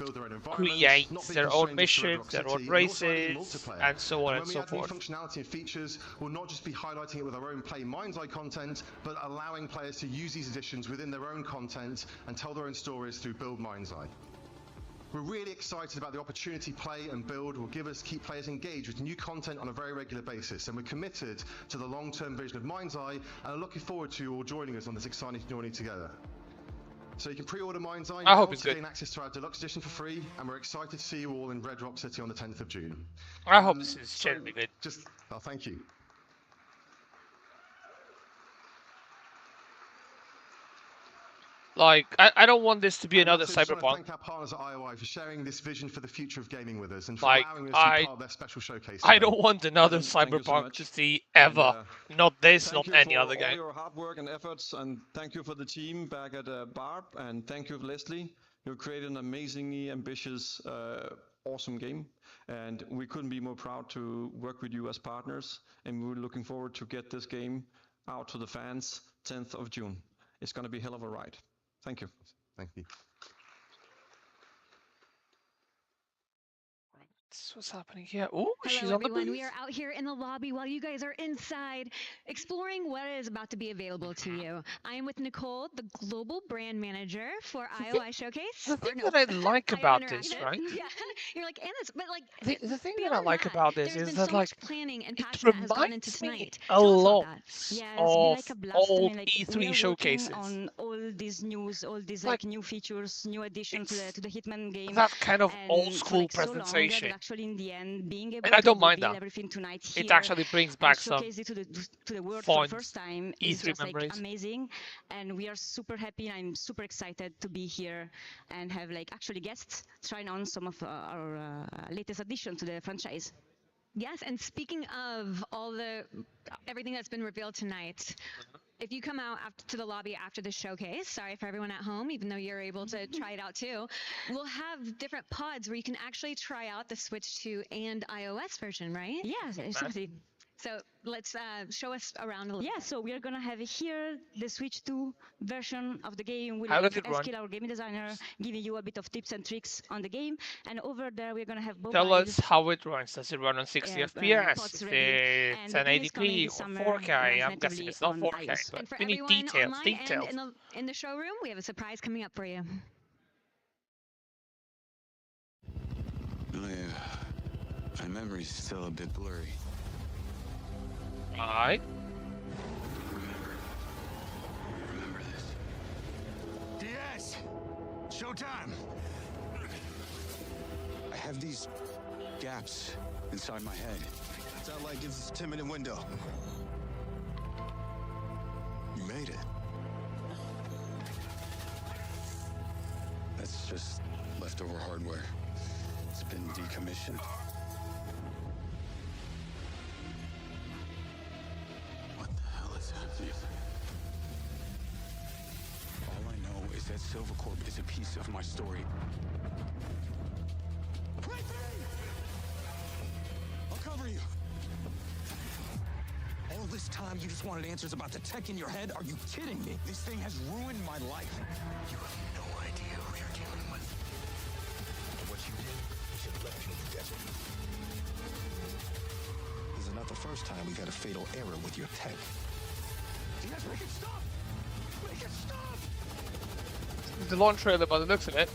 A: create their own missions, their own races, and so on and so forth.
S: Functionality and features will not just be highlighting it with our own Play Mind's Eye content, but allowing players to use these additions within their own content and tell their own stories through Build Mind's Eye. We're really excited about the opportunity Play and Build will give us to keep players engaged with new content on a very regular basis, and we're committed to the long-term vision of Mind's Eye and are looking forward to you all joining us on this exciting journey together. So you can pre-order Mind's Eye
A: I
S: now
A: hope it's
S: to
A: good.
S: gain access to our deluxe edition for free, and we're excited to see you all in Red Rock City on the 10th of June.
A: I hope this is genuinely good.
S: Thank you.
A: Like, I don't want this to be another
S: Cyberpunk. I
A: Cyberpunk.
S: want to thank our partners at IOI for sharing this vision for the future of gaming with us and for
A: Like,
S: allowing us to be part of their special showcase today.
A: I don't want another Cyberpunk to see ever. Not this, not any other game.
C: Thank you for all your hard work and efforts, and thank you for the team back at Barb, and thank you, Leslie. You created an amazingly ambitious, awesome game, and we couldn't be more proud to work with you as partners, and we're looking forward to get this game out to the fans 10th of June. It's going to be a hell of a ride. Thank you.
S: Thank you.
A: What's happening here? Oh, she's
B: Hello,
A: on the
B: everyone.
A: booth.
B: We are out here in the lobby while you guys are inside exploring what is about to be available to you. I am with Nicole, the global brand manager for IOI Showcase.
A: The thing that I like about this, right?
B: Yeah, you're like, Anna's, but like
A: The thing that I like about this is that, like,
B: planning and
A: it
B: passion that has gone into
A: reminds me
B: tonight.
A: a lot
H: Yes,
A: of
H: like a blast. I
A: old
H: mean, like,
A: E3
H: we are
A: showcases.
H: working on all these news, all these like new features, new additions to the Hitman game.
A: That kind of
H: and
A: old
H: for,
A: school
H: like, so long,
A: presentation.
H: that actually, in the end, being able
A: And I
H: to
A: don't mind
H: reveal
A: that.
H: everything tonight
A: It
H: here
A: actually brings back
H: and
A: some
H: showcase it to the world
A: fun
H: for the first time
A: E3
H: is just
A: memories.
H: like amazing, and we are super happy. I'm super excited to be here and have like actually guests trying on some of our latest addition to the franchise.
B: Yes, and speaking of everything that's been revealed tonight, if you come out to the lobby after the showcase, sorry for everyone at home, even though you're able to try it out too, we'll have different pods where you can actually try out the Switch 2 and iOS version, right?
H: Yes, exactly.
B: So let's show us around a little.
H: Yeah, so we are gonna have here the Switch 2 version of the game with
A: How
H: like
A: does it run?
H: Eskil, our game designer, giving you a bit of tips and tricks on the game. And over there, we're gonna have mobile.
A: Tell us how it runs. Does it run on 60 FPS?
H: pods
A: Is
H: ready.
A: it
H: And the game is coming
A: 1080p
H: this
A: or
H: summer,
A: 4K?
H: runs
A: I'm guessing
H: natively
A: it's not
H: on
A: 4K,
H: iOS.
A: but
B: And for
A: we need
B: everyone
A: details.
B: online
A: Details.
B: and in the showroom, we have a surprise coming up for you.
V: Oh yeah, my memory's still a bit blurry.
A: Alright.
V: Remember this.
G: Diaz! Showtime!
V: I have these gaps inside my head.
G: Satellite gives us a 10-minute window.
V: You made it. That's just leftover hardware. It's been decommissioned. What the hell is happening? All I know is that Silvercorp is a piece of my story.
G: I'll cover you. All this time you just wanted answers about the tech in your head? Are you kidding me? This thing has ruined my life.
U: You have no idea who you're dealing with. What you did, you should have left me in the desert.
G: This is not the first time we've had a fatal error with your tech. Diaz, make it stop! Make it stop!
A: The launch trailer by the looks of it.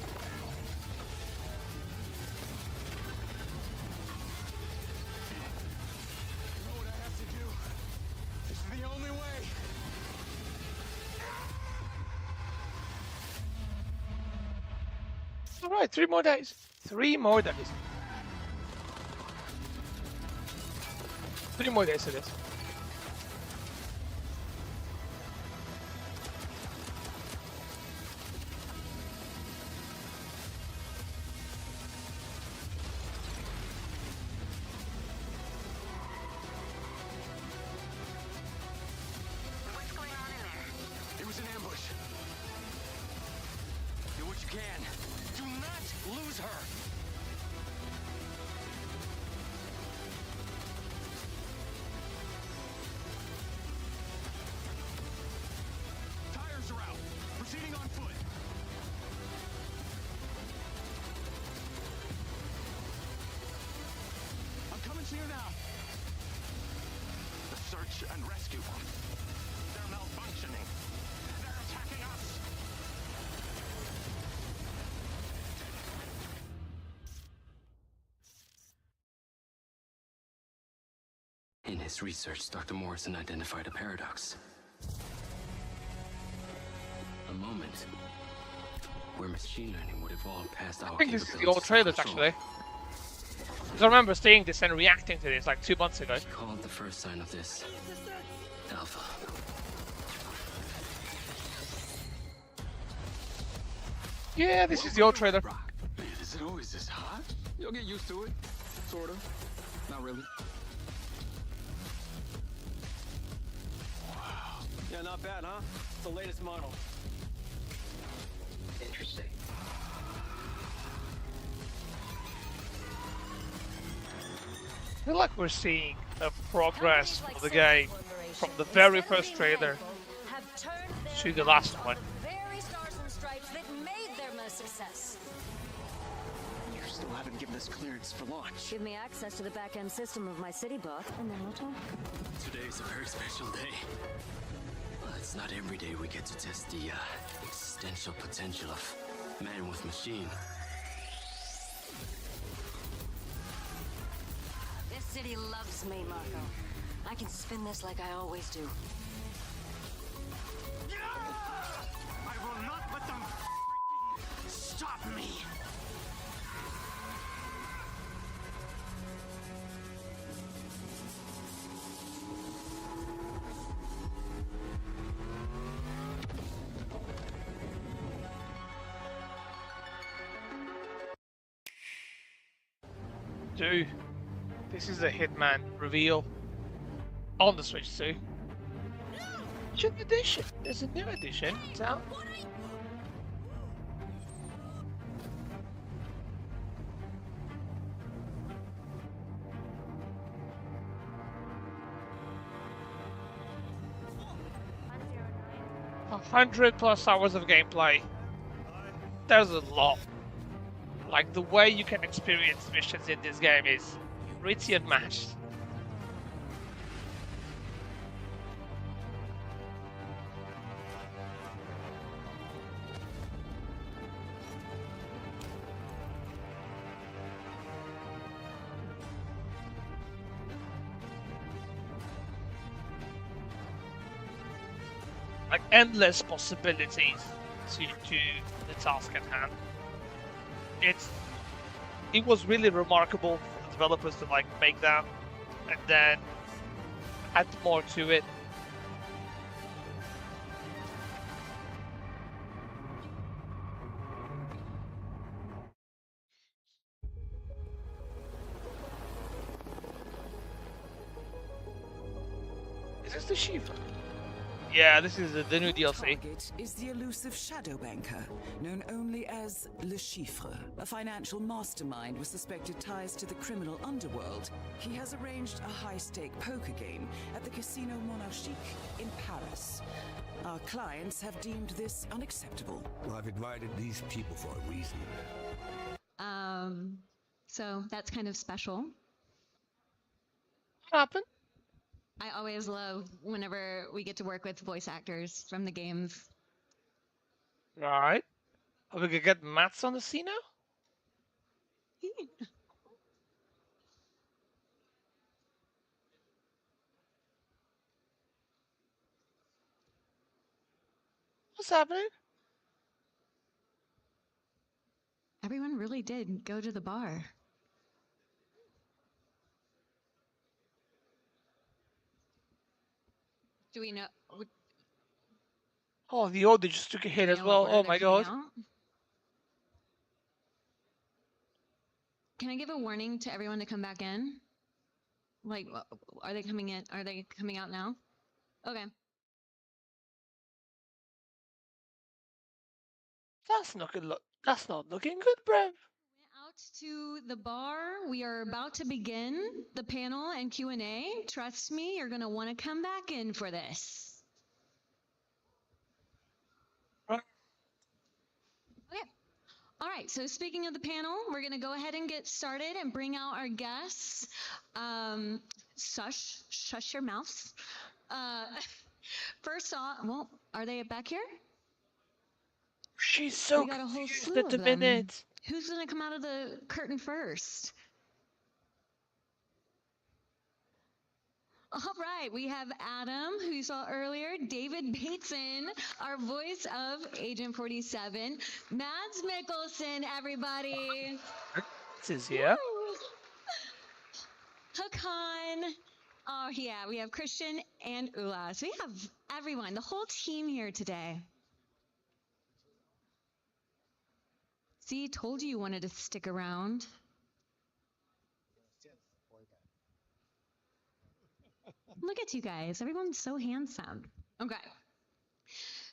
G: This is the only way.
A: Alright, 3 more days. 3 more days. 3 more days it is.
G: It was an ambush. Do what you can. Do not lose her. Tires are out. Proceeding on foot. I'm coming to you now. The search and rescue. They're malfunctioning. They're attacking us.
V: In his research, Dr. Morrison identified a paradox. A moment
F: where machine learning would evolve past our
A: I think this is the old trailers, actually. Because I remember seeing this and reacting to this like 2 months ago.
F: Call it the first sign of this. Alpha.
A: Yeah, this is the old trailer.
F: Man, is it always this hot? You'll get used to it. Sort of. Not really.
J: Wow. Yeah, not bad, huh? It's the latest model.
F: Interesting.
A: I feel like we're seeing a progress of the game from the very first trailer to the last one.
W: Very stars and stripes that made them a success.
F: You still haven't given us clearance for launch.
W: Give me access to the back-end system of my city book, and then we'll talk.
F: Today is a very special day. Well, it's not every day we get to test the existential potential of man with machine.
W: This city loves me, Marco. I can spin this like I always do.
U: I will not let them stop me.
A: Dude, this is a Hitman reveal on the Switch too. New edition. There's a new edition. It's out. A 100+ hours of gameplay. There's a lot. Like, the way you can experience missions in this game is pretty unmatched. Like, endless possibilities to the task at hand. It was really remarkable for the developers to like make that and then add more to it. Is this the Shiva? Yeah, this is the new DLC.
E: Target is the elusive shadow banker, known only as Le Chiffre, a financial mastermind with suspected ties to the criminal underworld. He has arranged a high-stake poker game at the Casino Monarchique in Paris. Our clients have deemed this unacceptable.
U: Well, I've invited these people for a reason.
B: So that's kind of special.
A: What happened?
B: I always love whenever we get to work with voice actors from the games.
A: Alright. Are we gonna get Mats on the scene now? What's happening?
B: Everyone really did go to the bar. Do we know?
A: Oh, the Oda just took a hit as well. Oh my god.
B: Can I give a warning to everyone to come back in? Like, are they coming in? Are they coming out now? Okay.
A: That's not looking good, bruv.
B: Out to the bar. We are about to begin the panel and Q&A. Trust me, you're going to want to come back in for this. Okay. All right, so speaking of the panel, we're going to go ahead and get started and bring out our guests. Shush your mouths. First off, well, are they back here?
A: She's so
B: we got a whole
A: confused
B: slew
A: at the
B: of them.
A: minute.
B: Who's going to come out of the curtain first? All right, we have Adam, who you saw earlier, David Bateson, our voice of Agent 47, Mads Mikkelsen, everybody.
A: This is here.
B: Hakan. Oh, yeah, we have Christian and Ula. So we have everyone, the whole team here today. See, told you wanted to stick around. Look at you guys. Everyone's so handsome. Okay.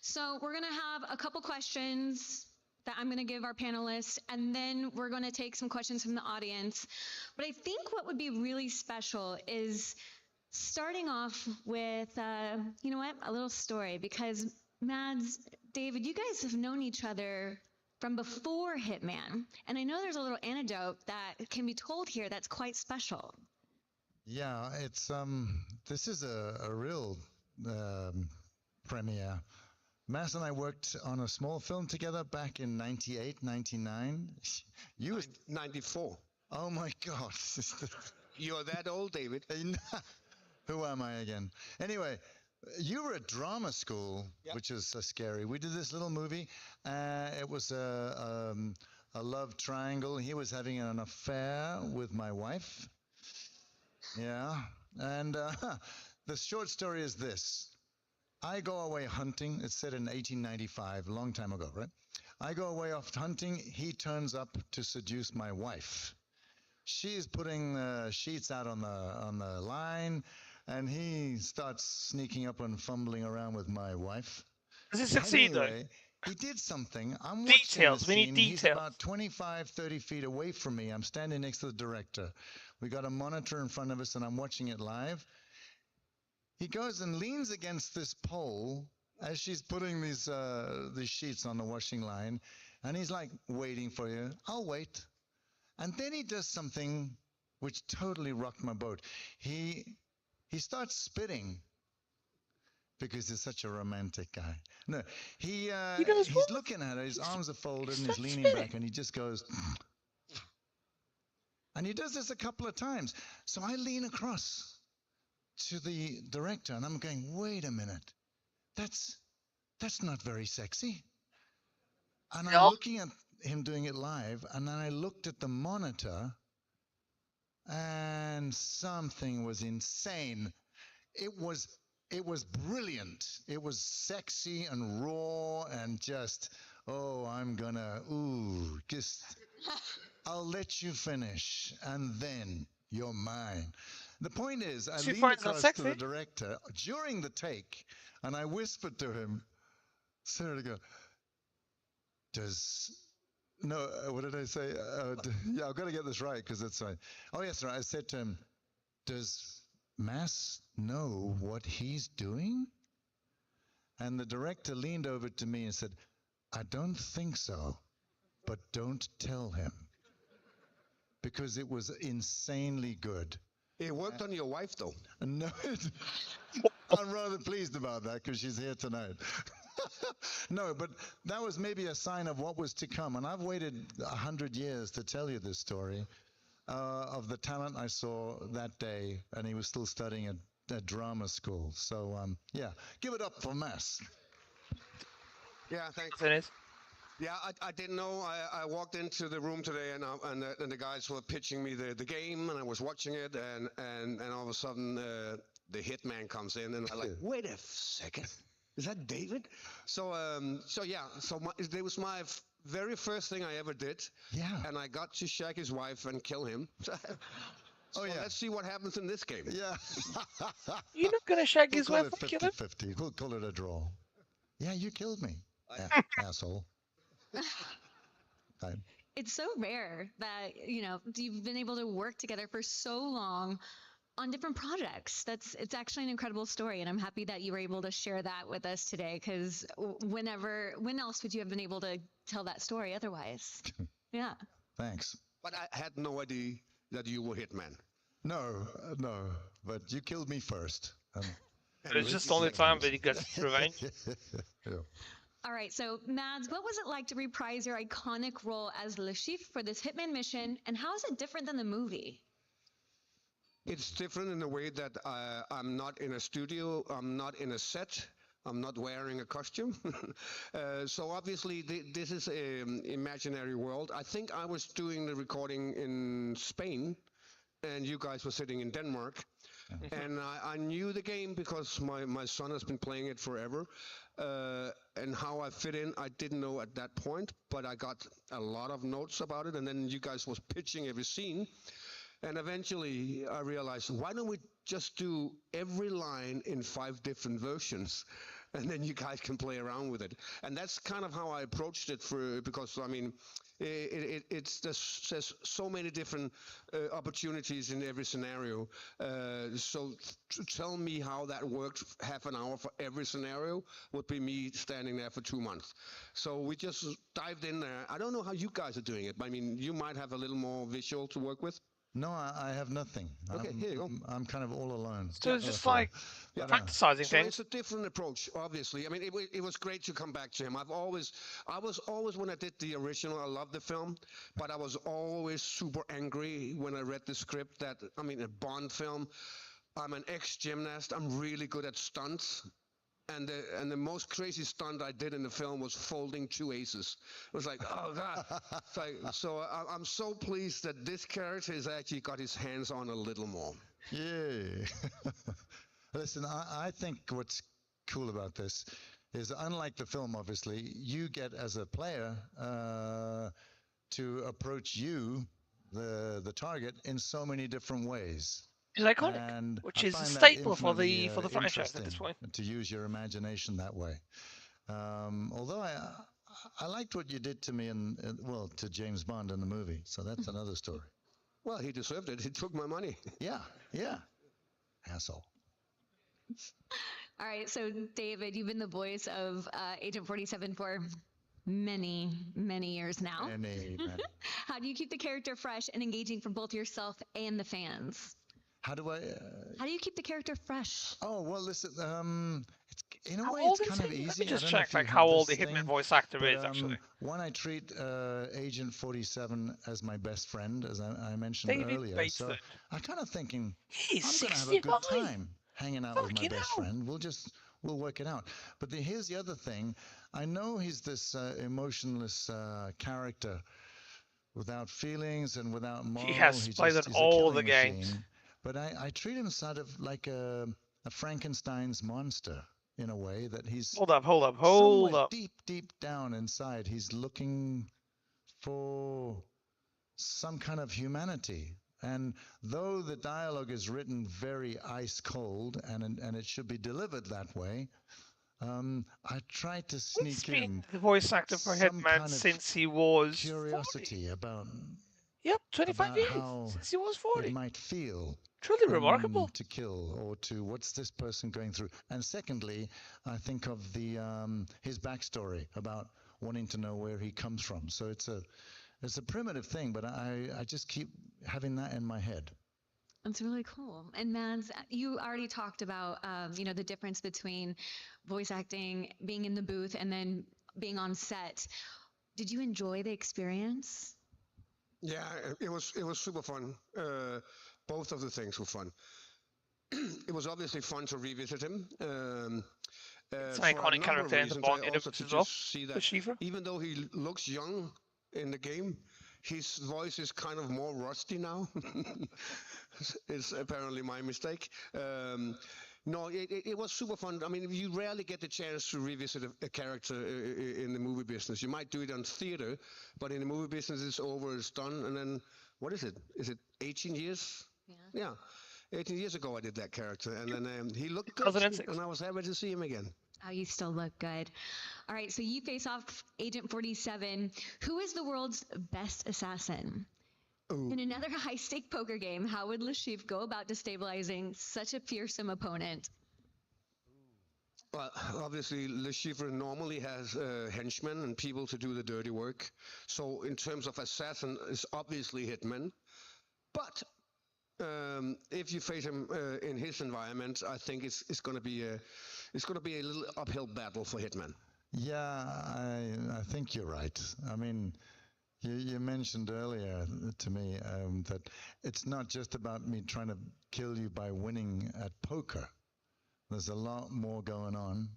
B: So we're going to have a couple questions that I'm going to give our panelists, and then we're going to take some questions from the audience. But I think what would be really special is starting off with, you know what, a little story. Because Mads, David, you guys have known each other from before Hitman. And I know there's a little anecdote that can be told here that's quite special.
K: Yeah, it's this is a real premiere. Mass and I worked on a small film together back in 98, 99. You was
M: 94.
K: Oh my God.
M: You're that old, David.
K: Who am I again? Anyway, you were at drama school, which is scary. We did this little movie. It was a love triangle. He was having an affair with my wife. Yeah, and the short story is this. I go away hunting. It's set in 1895, a long time ago, right? I go away off hunting. He turns up to seduce my wife. She's putting the sheets out on the line, and he starts sneaking up and fumbling around with my wife.
A: Does he succeed,
K: anyway,
A: though?
K: He did something. I'm
A: Details.
K: watching the
A: We
K: scene.
A: need
K: He's
A: details.
K: about 25, 30 feet away from me. I'm standing next to the director. We got a monitor in front of us, and I'm watching it live. He goes and leans against this pole as she's putting these sheets on the washing line, and he's like, waiting for you. I'll wait. And then he does something which totally rocked my boat. He starts spitting because he's such a romantic guy. No, he's looking at her. His arms are folded and he's leaning back, and he just goes. And he does this a couple of times. So I lean across to the director, and I'm going, wait a minute. That's not very sexy. And I'm looking at him doing it live, and then I looked at the monitor, and something was insane. It was brilliant. It was sexy and raw and just, I'll let you finish, and then you're mine. The point is, I leaned across to the director during the take, and I whispered to him, Sarah, to go, what did I say? Yeah, I've got to get this right, because it's right. Oh, yes, sir. I said to him, does Mass know what he's doing? And the director leaned over to me and said, I don't think so, but don't tell him. Because it was insanely good.
M: It worked on your wife, though.
K: No, I'm rather pleased about that because she's here tonight. No, but that was maybe a sign of what was to come. And I've waited 100 years to tell you this story of the talent I saw that day, and he was still studying at drama school. So, yeah, give it up for Mass.
M: Yeah, thanks.
A: Dennis?
M: Yeah, I didn't know. I walked into the room today, and the guys were pitching me the game, and I was watching it, and all of a sudden the hitman comes in, and I'm like, wait a second, is that David? So it was my very first thing I ever did.
K: Yeah.
M: And I got to shag his wife and kill him. Let's see what happens in this game.
K: Yeah.
A: You're not gonna shag his wife
K: and
A: kill him?
K: 50-50. We'll call it a draw. Yeah, you killed me, asshole.
B: It's so rare that, you've been able to work together for so long on different projects. It's actually an incredible story, and I'm happy that you were able to share that with us today, because when else would you have been able to tell that story otherwise? Yeah.
K: Thanks.
M: But I had no idea that you were Hitman.
K: No, but you killed me first.
A: It's just the only time that he gets revenge.
K: Yeah.
B: All right, so Mads, what was it like to reprise your iconic role as Le Chiffre for this Hitman mission, and how is it different than the movie?
M: It's different in the way that I'm not in a studio, I'm not in a set, I'm not wearing a costume. So obviously this is an imaginary world. I think I was doing the recording in Spain and you guys were sitting in Denmark. And I knew the game because my son has been playing it forever. And how I fit in, I didn't know at that point, but I got a lot of notes about it. And then you guys was pitching every scene. And eventually I realized, why don't we just do every line in 5 different versions? And then you guys can play around with it. And that's kind of how I approached it because, I mean, there's so many different opportunities in every scenario. So to tell me how that worked half an hour for every scenario would be me standing there for 2 months. So we just dived in there. I don't know how you guys are doing it. I mean, you might have a little more visual to work with.
K: No, I have nothing.
M: Okay, here you go.
K: I'm kind of all alone.
A: So it's just like fantasizing
M: so
A: things.
M: It's a different approach, obviously. I mean, it was great to come back to him. I was always, when I did the original, I loved the film, but I was always super angry when I read the script that, I mean, a Bond film, I'm an ex-gymnast, I'm really good at stunts. And the most crazy stunt I did in the film was folding 2 aces. It was like, oh God. So I'm so pleased that this character has actually got his hands on a little more.
K: Yeah. Listen, I think what's cool about this is, unlike the film, obviously, you get as a player to approach you, the target, in so many different ways.
A: It's iconic,
K: And
A: which
K: I
A: is a
K: find that
A: staple for the
K: infinitely,
A: franchise at this point.
K: to use your imagination that way. Although I liked what you did to me to James Bond in the movie, so that's another story.
M: Well, he deserved it. He took my money.
K: Yeah, asshole.
B: All right, so David, you've been the voice of Agent 47 for many years now.
K: Many.
B: How do you keep the character fresh and engaging for both yourself and the fans?
K: How do you
B: keep the character fresh?
K: Oh, well, listen, in a
A: How
K: way
A: old
K: it's
A: is
K: kind of
A: he?
K: easy.
A: Let me just
K: I don't know
A: check
K: if you
A: like
K: have
A: how old
K: this
A: the Hitman
K: thing,
A: voice actor
K: but,
A: is actually.
K: One, I treat Agent 47 as my best friend, as I mentioned
A: David
K: earlier.
A: Bates,
K: So
A: then.
K: I'm kind of thinking,
A: He's
K: I'm going to have a good
A: 65.
K: time hanging out with my best friend. We'll work it out. But here's the other thing. I know he's this emotionless character without feelings and without moral.
A: He has played
K: he's
A: in
K: a
A: all
K: killing
A: the games.
K: machine. But I treat him sort of like a Frankenstein's monster, in a way that he's
A: Hold up.
K: somewhat deep down inside. He's looking for some kind of humanity. And though the dialogue is written very ice cold and it should be delivered that way, I tried to sneak
A: He's been
K: in
A: the voice actor for
K: some
A: Hitman
K: kind of
A: since he was
K: curiosity
A: 40.
K: about
A: 25 years
K: how
A: since he was 40.
K: it might feel
A: Truly remarkable.
K: to kill, or to what's this person going through. And secondly, I think of his backstory about wanting to know where he comes from. So it's a primitive thing, but I just keep having that in my head.
B: That's really cool. And Mads, you already talked about the difference between voice acting, being in the booth, and then being on set. Did you enjoy the experience?
M: Yeah, it was super fun. Both of the things were fun. It was obviously fun to revisit him.
A: It's an iconic character in the Bond universe as well.
M: See that even though he looks young in the game, his voice is kind of more rusty now. It's apparently my mistake. No, it was super fun. I mean, you rarely get the chance to revisit a character in the movie business. You might do it on theater, but in the movie business, it's over, it's done. And then, what is it? Is it 18 years? Yeah. 18 years ago, I did that character. And then he looked good, and I was happy to see him again.
B: Oh, you still look good. All right, so you face off Agent 47. Who is the world's best assassin?
M: Ooh.
B: In another high-stake poker game, how would Le Chiffre go about destabilizing such a fearsome opponent?
M: Well, obviously, Le Chiffre normally has henchmen and people to do the dirty work. So in terms of assassin, it's obviously Hitman. But if you face him in his environment, I think it's going to be a little uphill battle for Hitman.
K: Yeah, I think you're right. I mean, You mentioned earlier to me that it's not just about me trying to kill you by winning at poker. There's a lot more going on.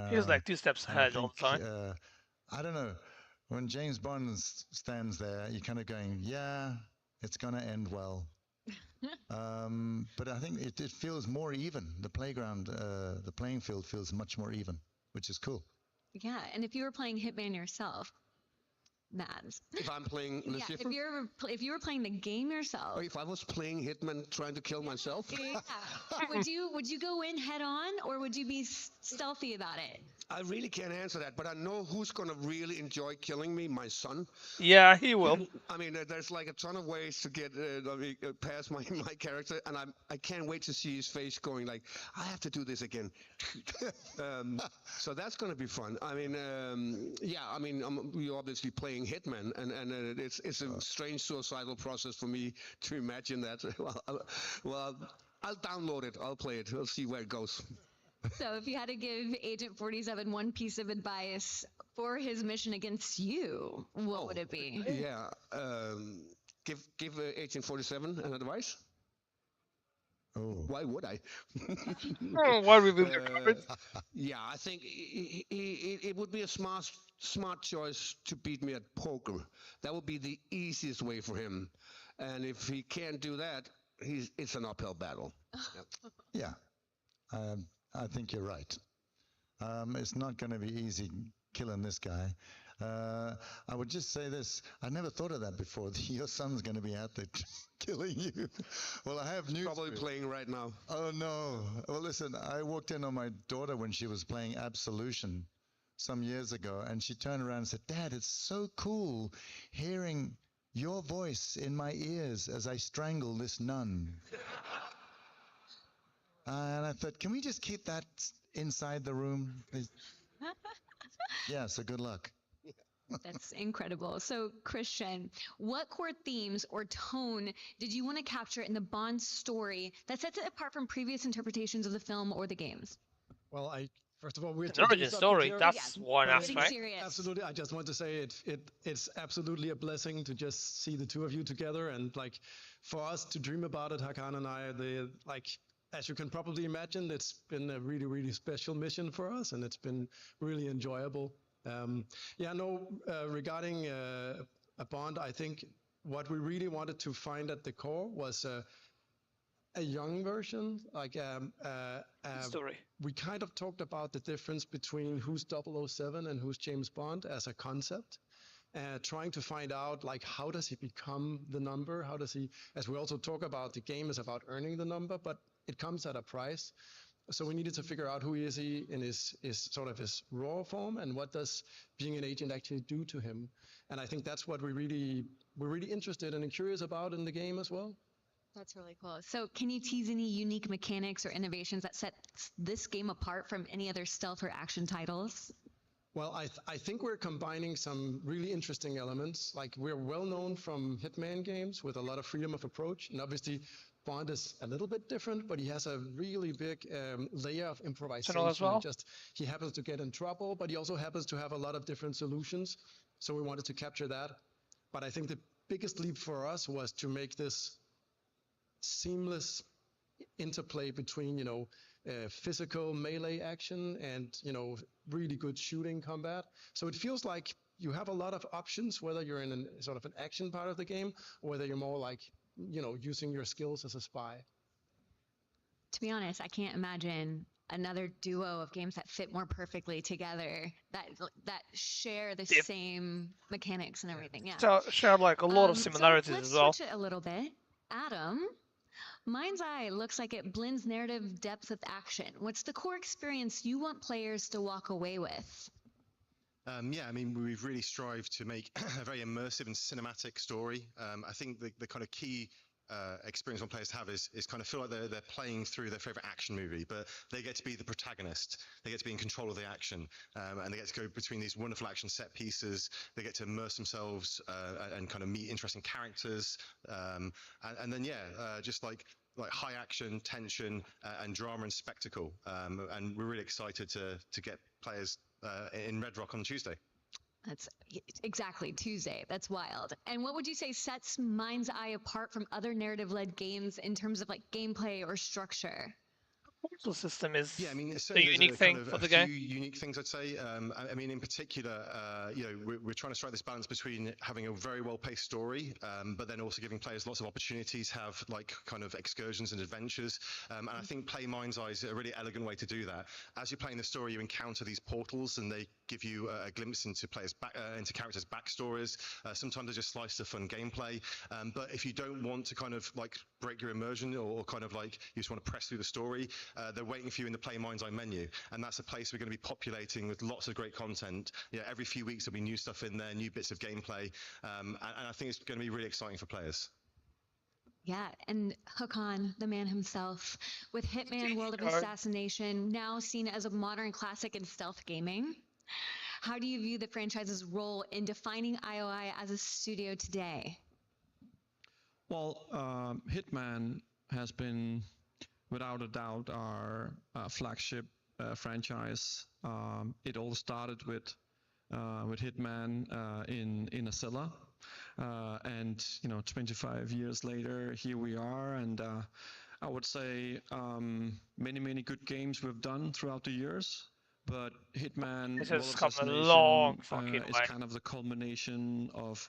A: He was like 2 steps ahead all the time.
K: I don't know. When James Bond stands there, you're kind of going, yeah, it's going to end well. But I think it feels more even. The playing field feels much more even, which is cool.
B: Yeah, and if you were playing Hitman yourself, Mads.
M: If I'm playing Lucifer?
B: If you were playing the game yourself.
M: Or if I was playing Hitman trying to kill myself?
B: Yeah. would you go in head on, or would you be stealthy about it?
M: I really can't answer that, but I know who's going to really enjoy killing me, my son.
A: Yeah, he will.
M: I mean, there's like a ton of ways to get past my character, and I can't wait to see his face going like, I have to do this again. So that's going to be fun. I mean, we're obviously playing Hitman, and it's a strange suicidal process for me to imagine that. Well, I'll download it. I'll play it. We'll see where it goes.
B: So if you had to give Agent 47 one piece of advice for his mission against you, what would it be?
M: Yeah. Give Agent 47 an advice?
K: Oh.
M: Why would I?
A: Why would we do
M: Yeah, I think it would be a smart choice to beat me at poker. That would be the easiest way for him. And if he can't do that, it's an uphill battle.
K: Yeah. I think you're right. It's not going to be easy killing this guy. I would just say this. I never thought of that before. Your son's going to be out there killing you. Well, I have news.
M: Probably playing right now.
K: Oh, no. Well, listen, I walked in on my daughter when she was playing Absolution some years ago, and she turned around and said, Dad, it's so cool hearing your voice in my ears as I strangle this nun. And I thought, can we just keep that inside the room? Yeah, so good luck.
B: That's incredible. So, Christian, what core themes or tone did you want to capture in the Bond story that sets it apart from previous interpretations of the film or the games?
D: Well, first of all, we're
A: an origin story. That's one aspect.
D: Absolutely. I just want to say it's absolutely a blessing to just see the two of you together, and like for us to dream about it, Hakan and I, as you can probably imagine, it's been a really, really special mission for us, and it's been really enjoyable. Regarding a Bond, I think what we really wanted to find at the core was a young version.
A: Story.
D: We kind of talked about the difference between who's 007 and who's James Bond as a concept. Trying to find out, like, how does he become the number? How does he, as we also talk about, the game is about earning the number, but it comes at a price. So we needed to figure out who is he in his sort of his raw form, and what does being an agent actually do to him. And I think that's what we're really interested and curious about in the game as well.
B: That's really cool. So can you tease any unique mechanics or innovations that set this game apart from any other stealth or action titles?
D: Well, I think we're combining some really interesting elements. Like, we're well known from Hitman games with a lot of freedom of approach, and obviously Bond is a little bit different, but he has a really big layer of improvisation.
A: As well.
D: He happens to get in trouble, but he also happens to have a lot of different solutions. So we wanted to capture that. But I think the biggest leap for us was to make this seamless interplay between, physical melee action and, really good shooting combat. So it feels like you have a lot of options, whether you're in sort of an action part of the game, or whether you're more like, using your skills as a spy.
B: To be honest, I can't imagine another duo of games that fit more perfectly together, that share the same mechanics and everything. Yeah.
A: So share like a lot of similarities
B: let's
A: as well.
B: Switch it a little bit. Adam, Mind's Eye looks like it blends narrative depth with action. What's the core experience you want players to walk away with?
S: We've really strived to make a very immersive and cinematic story. I think the kind of key experience one players have is kind of feel like they're playing through their favorite action movie, but they get to be the protagonist. They get to be in control of the action, and they get to go between these wonderful action set pieces. They get to immerse themselves and kind of meet interesting characters, just like high action, tension, and drama and spectacle. And we're really excited to get players in Red Rock on Tuesday.
B: That's exactly Tuesday. That's wild. And what would you say sets Mind's Eye apart from other narrative-led games in terms of like gameplay or structure?
A: Portal system is
S: yeah, I mean,
A: a
S: certainly
A: unique
S: there's
A: thing
S: kind of
A: for
S: a
A: the
S: few
A: game.
S: unique things I'd say. I mean, in particular, you know, we're trying to strike this balance between having a very well-paced story, but then also giving players lots of opportunities, have like kind of excursions and adventures. And I think Play Mind's Eye is a really elegant way to do that. As you're playing the story, you encounter these portals, and they give you a glimpse into into characters' backstories. Sometimes they're just sliced of fun gameplay. But if you don't want to kind of like break your immersion, or kind of like you just want to press through the story, they're waiting for you in the Play Mind's Eye menu, and that's a place we're going to be populating with lots of great content. Yeah, every few weeks there'll be new stuff in there, new bits of gameplay, and I think it's going to be really exciting for players.
B: Yeah, and Hakan, the man himself, with Hitman World of Assassination now seen as a modern classic in stealth gaming. How do you view the franchise's role in defining IOI as a studio today?
C: Well, Hitman has been, without a doubt, our flagship franchise. It all started with Hitman in a cellar, and 25 years later, here we are. And I would say many good games we've done throughout the years. But Hitman
A: This
C: World
A: has
C: of
A: come a
C: Assassination
A: long fucking
C: is
A: way.
C: kind of the culmination of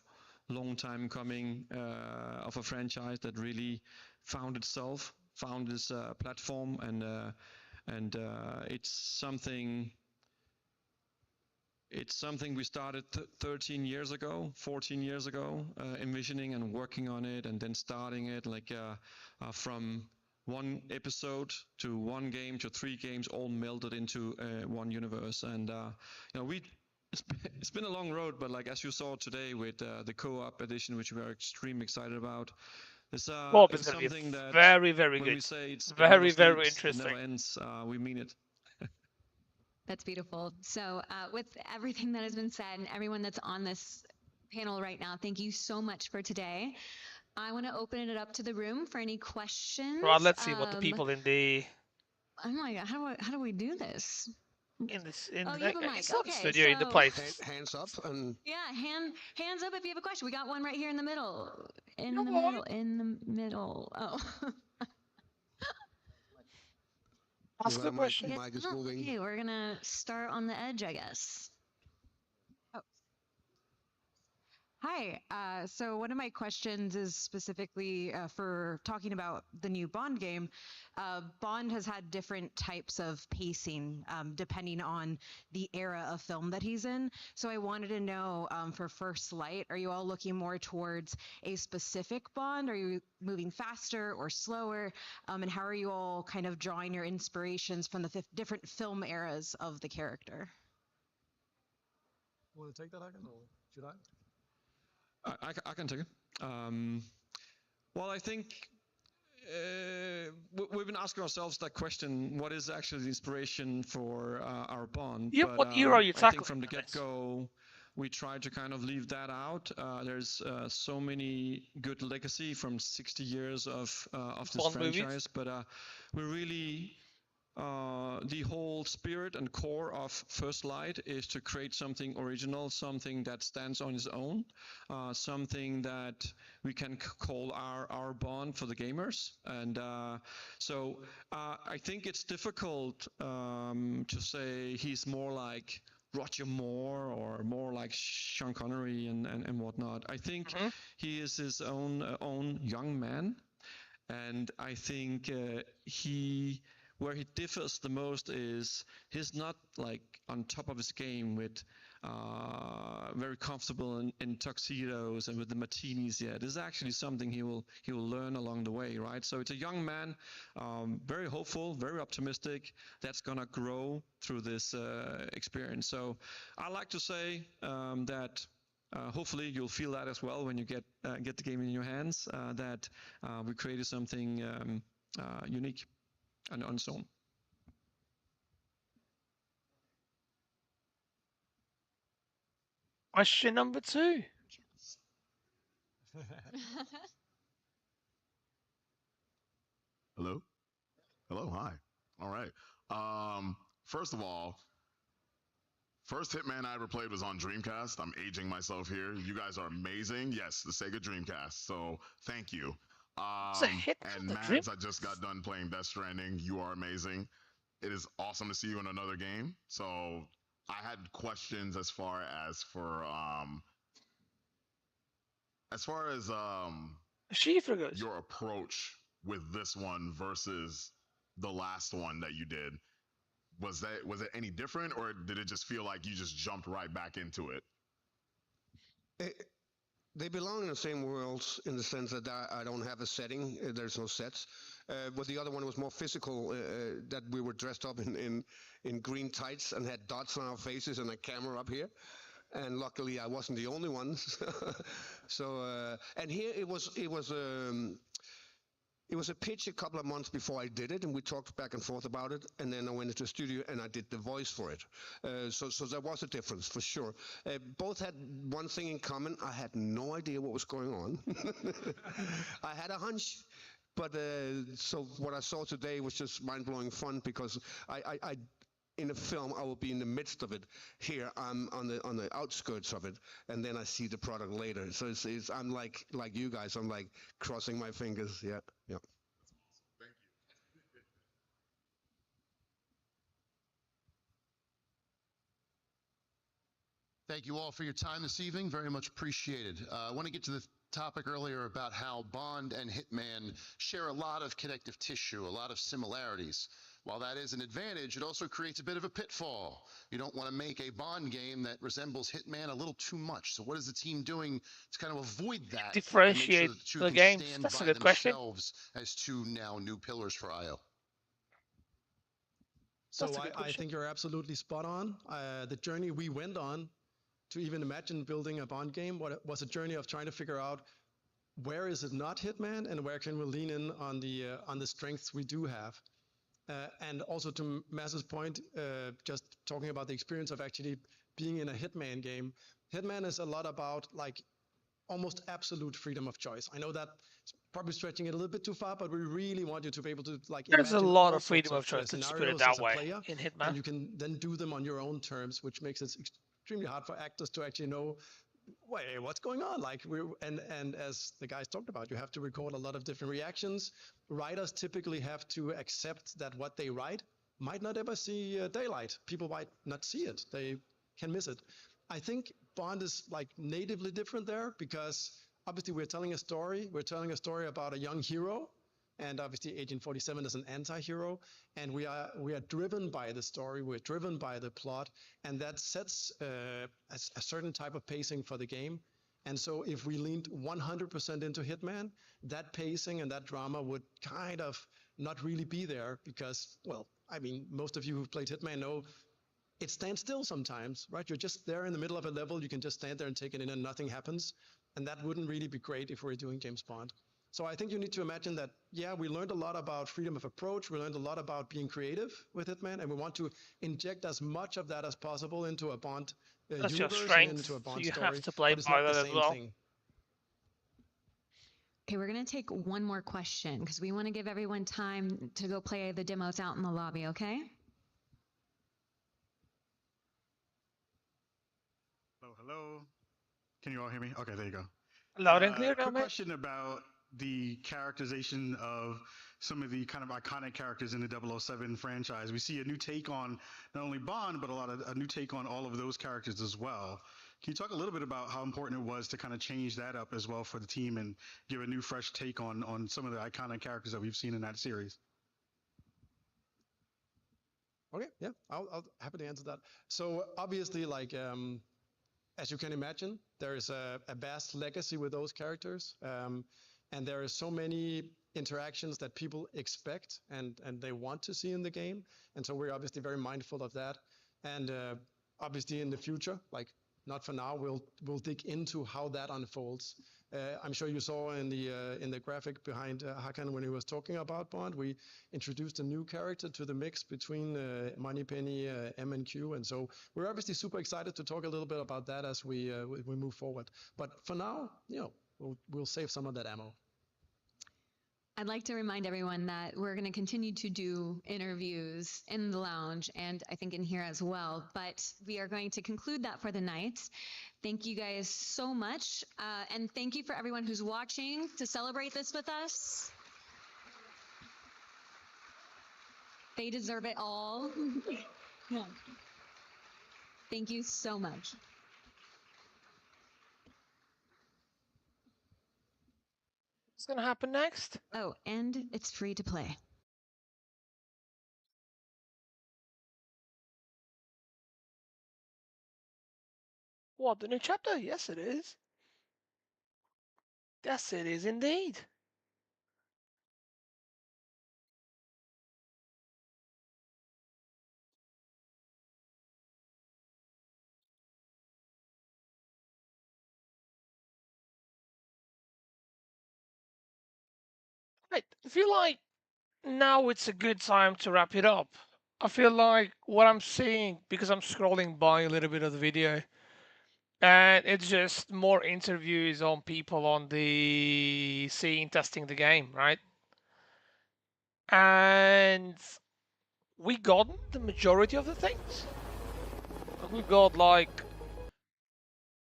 C: long time coming of a franchise that really found itself, found this platform, and it's something we started 13 years ago, 14 years ago, envisioning and working on it, and then starting it like from one episode to one game to 3 games, all melded into one universe. And it's been a long road, but like as you saw today with the co-op edition, which we are extremely excited about, it's something that
A: very
C: when
A: good.
C: we say it
A: Very
C: never sleeps,
A: interesting.
C: it never ends, we mean it.
B: That's beautiful. So with everything that has been said and everyone that's on this panel right now, thank you so much for today. I want to open it up to the room for any questions.
A: Right, let's see what the people in the
B: Oh my god, how do we do this?
A: in the
B: you have a mic. Okay,
A: studio in the place.
M: Hands up and
B: yeah, hands up if you have a question. We got one right here in the middle. In the middle. Oh.
A: Ask the question.
M: Mic is moving.
B: Okay, we're gonna start on the edge, I guess.
L: Hi. So one of my questions is specifically for talking about the new Bond game. Bond has had different types of pacing depending on the era of film that he's in. So I wanted to know for First Light, are you all looking more towards a specific Bond? Are you moving faster or slower? And how are you all kind of drawing your inspirations from the different film eras of the character?
D: Want to take that, Hakan, or should I?
C: I can take it. Well, I think we've been asking ourselves that question: what is actually the inspiration for our Bond?
A: Yeah,
C: but,
A: what era are you
C: I
A: tackling
C: think from the get-go, we tried to kind of leave that out. There's so many good legacy from 60 years of this
A: Bond
C: franchise,
A: movies.
C: but we really. The whole spirit and core of First Light is to create something original, something that stands on its own, something that we can call our Bond for the gamers. And so I think it's difficult to say he's more like Roger Moore or more like Sean Connery and whatnot. I think he is his own young man, and I think where he differs the most is he's not like on top of his game with very comfortable in tuxedos and with the martinis yet. This is actually something he will learn along the way, right? So it's a young man, very hopeful, very optimistic, that's gonna grow through this experience. So I like to say that hopefully you'll feel that as well when you get the game in your hands, that we created something unique and on its own.
A: Question number 2.
N: Hello? Hello, hi. All right. First of all, First Hitman I ever played was on Dreamcast. I'm aging myself here. You guys are amazing. Yes, the Sega Dreamcast. So thank you. And Mads, I just got done playing Death Stranding. You are amazing. It is awesome to see you in another game. So I had questions as far as your approach with this one versus the last one that you did. Was it any different, or did it just feel like you just jumped right back into it?
M: They belong in the same worlds in the sense that I don't have a setting. There's no sets. But the other one was more physical, that we were dressed up in green tights and had dots on our faces and a camera up here. And luckily I wasn't the only one. So, and here it was a pitch a couple of months before I did it, and we talked back and forth about it, and then I went into the studio and I did the voice for it. So there was a difference, for sure. Both had one thing in common. I had no idea what was going on. I had a hunch. But so what I saw today was just mind-blowing fun, because I in a film I will be in the midst of it. Here I'm on the outskirts of it, and then I see the product later. So I'm like you guys. I'm like crossing my fingers. Yeah.
P: Thank you all for your time this evening. Very much appreciated. I want to get to the topic earlier about how Bond and Hitman share a lot of connective tissue, a lot of similarities. While that is an advantage, it also creates a bit of a pitfall. You don't want to make a Bond game that resembles Hitman a little too much. So what is the team doing to kind of avoid that?
A: Differentiate the games. That's a good question.
P: As two now new pillars for IO.
D: So I think you're absolutely spot on. The journey we went on to even imagine building a Bond game was a journey of trying to figure out where is it not Hitman and where can we lean in on the strengths we do have. And also to Mass's point, just talking about the experience of actually being in a Hitman game. Hitman is a lot about like almost absolute freedom of choice. I know that's probably stretching it a little bit too far, but we really want you to be able to like.
A: There's a lot of freedom of choice. Let's put it that way in Hitman,
D: and you can then do them on your own terms, which makes it extremely hard for actors to actually know, wait, what's going on? Like and as the guys talked about, you have to record a lot of different reactions. Writers typically have to accept that what they write might not ever see daylight. People might not see it. They can miss it. I think Bond is like natively different there, because obviously we're telling a story. We're telling a story about a young hero, and obviously Agent 47 is an anti-hero, and we are driven by the story. We're driven by the plot, and that sets a certain type of pacing for the game. And so if we leaned 100% into Hitman, that pacing and that drama would kind of not really be there, because, well, I mean, most of you who've played Hitman know it stands still sometimes, right? You're just there in the middle of a level. You can just stand there and take it in and nothing happens. And that wouldn't really be great if we're doing James Bond. So I think you need to imagine that, yeah, we learned a lot about freedom of approach. We learned a lot about being creative with Hitman, and we want to inject as much of that as possible into a Bond
A: That's
D: universe
A: your strength,
D: and into a Bond
A: so you
D: story.
A: have to play
D: but it's
A: by
D: not the
A: that as
D: same
A: well.
D: thing.
B: Okay, we're going to take one more question because we want to give everyone time to go play the demos out in the lobby, okay?
Q: Hello. Can you all hear me? Okay, there you go.
A: Loud and clear,
Q: quick question about the characterization of some of the kind of iconic characters in the 007 franchise. We see a new take on not only Bond, but a new take on all of those characters as well. Can you talk a little bit about how important it was to kind of change that up as well for the team and give a new, fresh take on some of the iconic characters that we've seen in that series?
D: Okay, yeah, I'll happy to answer that. So obviously, like, as you can imagine, there is a vast legacy with those characters. And there are so many interactions that people expect and they want to see in the game. And so we're obviously very mindful of that. And obviously in the future, like not for now, we'll dig into how that unfolds. I'm sure you saw in the graphic behind Hakan when he was talking about Bond, we introduced a new character to the mix between Moneypenny, M and Q, and so we're obviously super excited to talk a little bit about that as we move forward. But for now, you know, we'll save some of that ammo.
B: I'd like to remind everyone that we're going to continue to do interviews in the lounge and I think in here as well, but we are going to conclude that for the night. Thank you guys so much. And thank you for everyone who's watching to celebrate this with us. They deserve it all. Yeah. Thank you so much.
A: What's going to happen next?
B: Oh, and it's free to play.
A: What, the new chapter? Yes, it is. Yes, it is indeed. Right, I feel like now it's a good time to wrap it up. I feel like what I'm seeing, because I'm scrolling by a little bit of the video, and it's just more interviews on people on the scene testing the game, right? And we got the majority of the things. We got like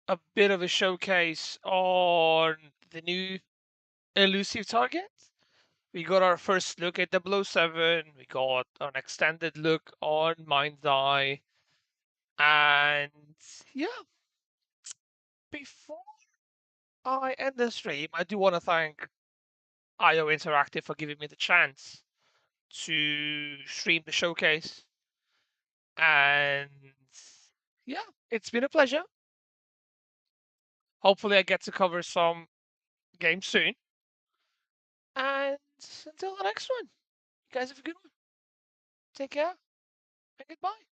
A: a bit of a showcase on the new elusive target. We got our first look at 007. We got an extended look on Mind's Eye. And yeah, before I end the stream, I do want to thank IO Interactive for giving me the chance to stream the showcase. And yeah, it's been a pleasure. Hopefully, I get to cover some games soon. And until the next one, you guys have a good one. Take care and goodbye.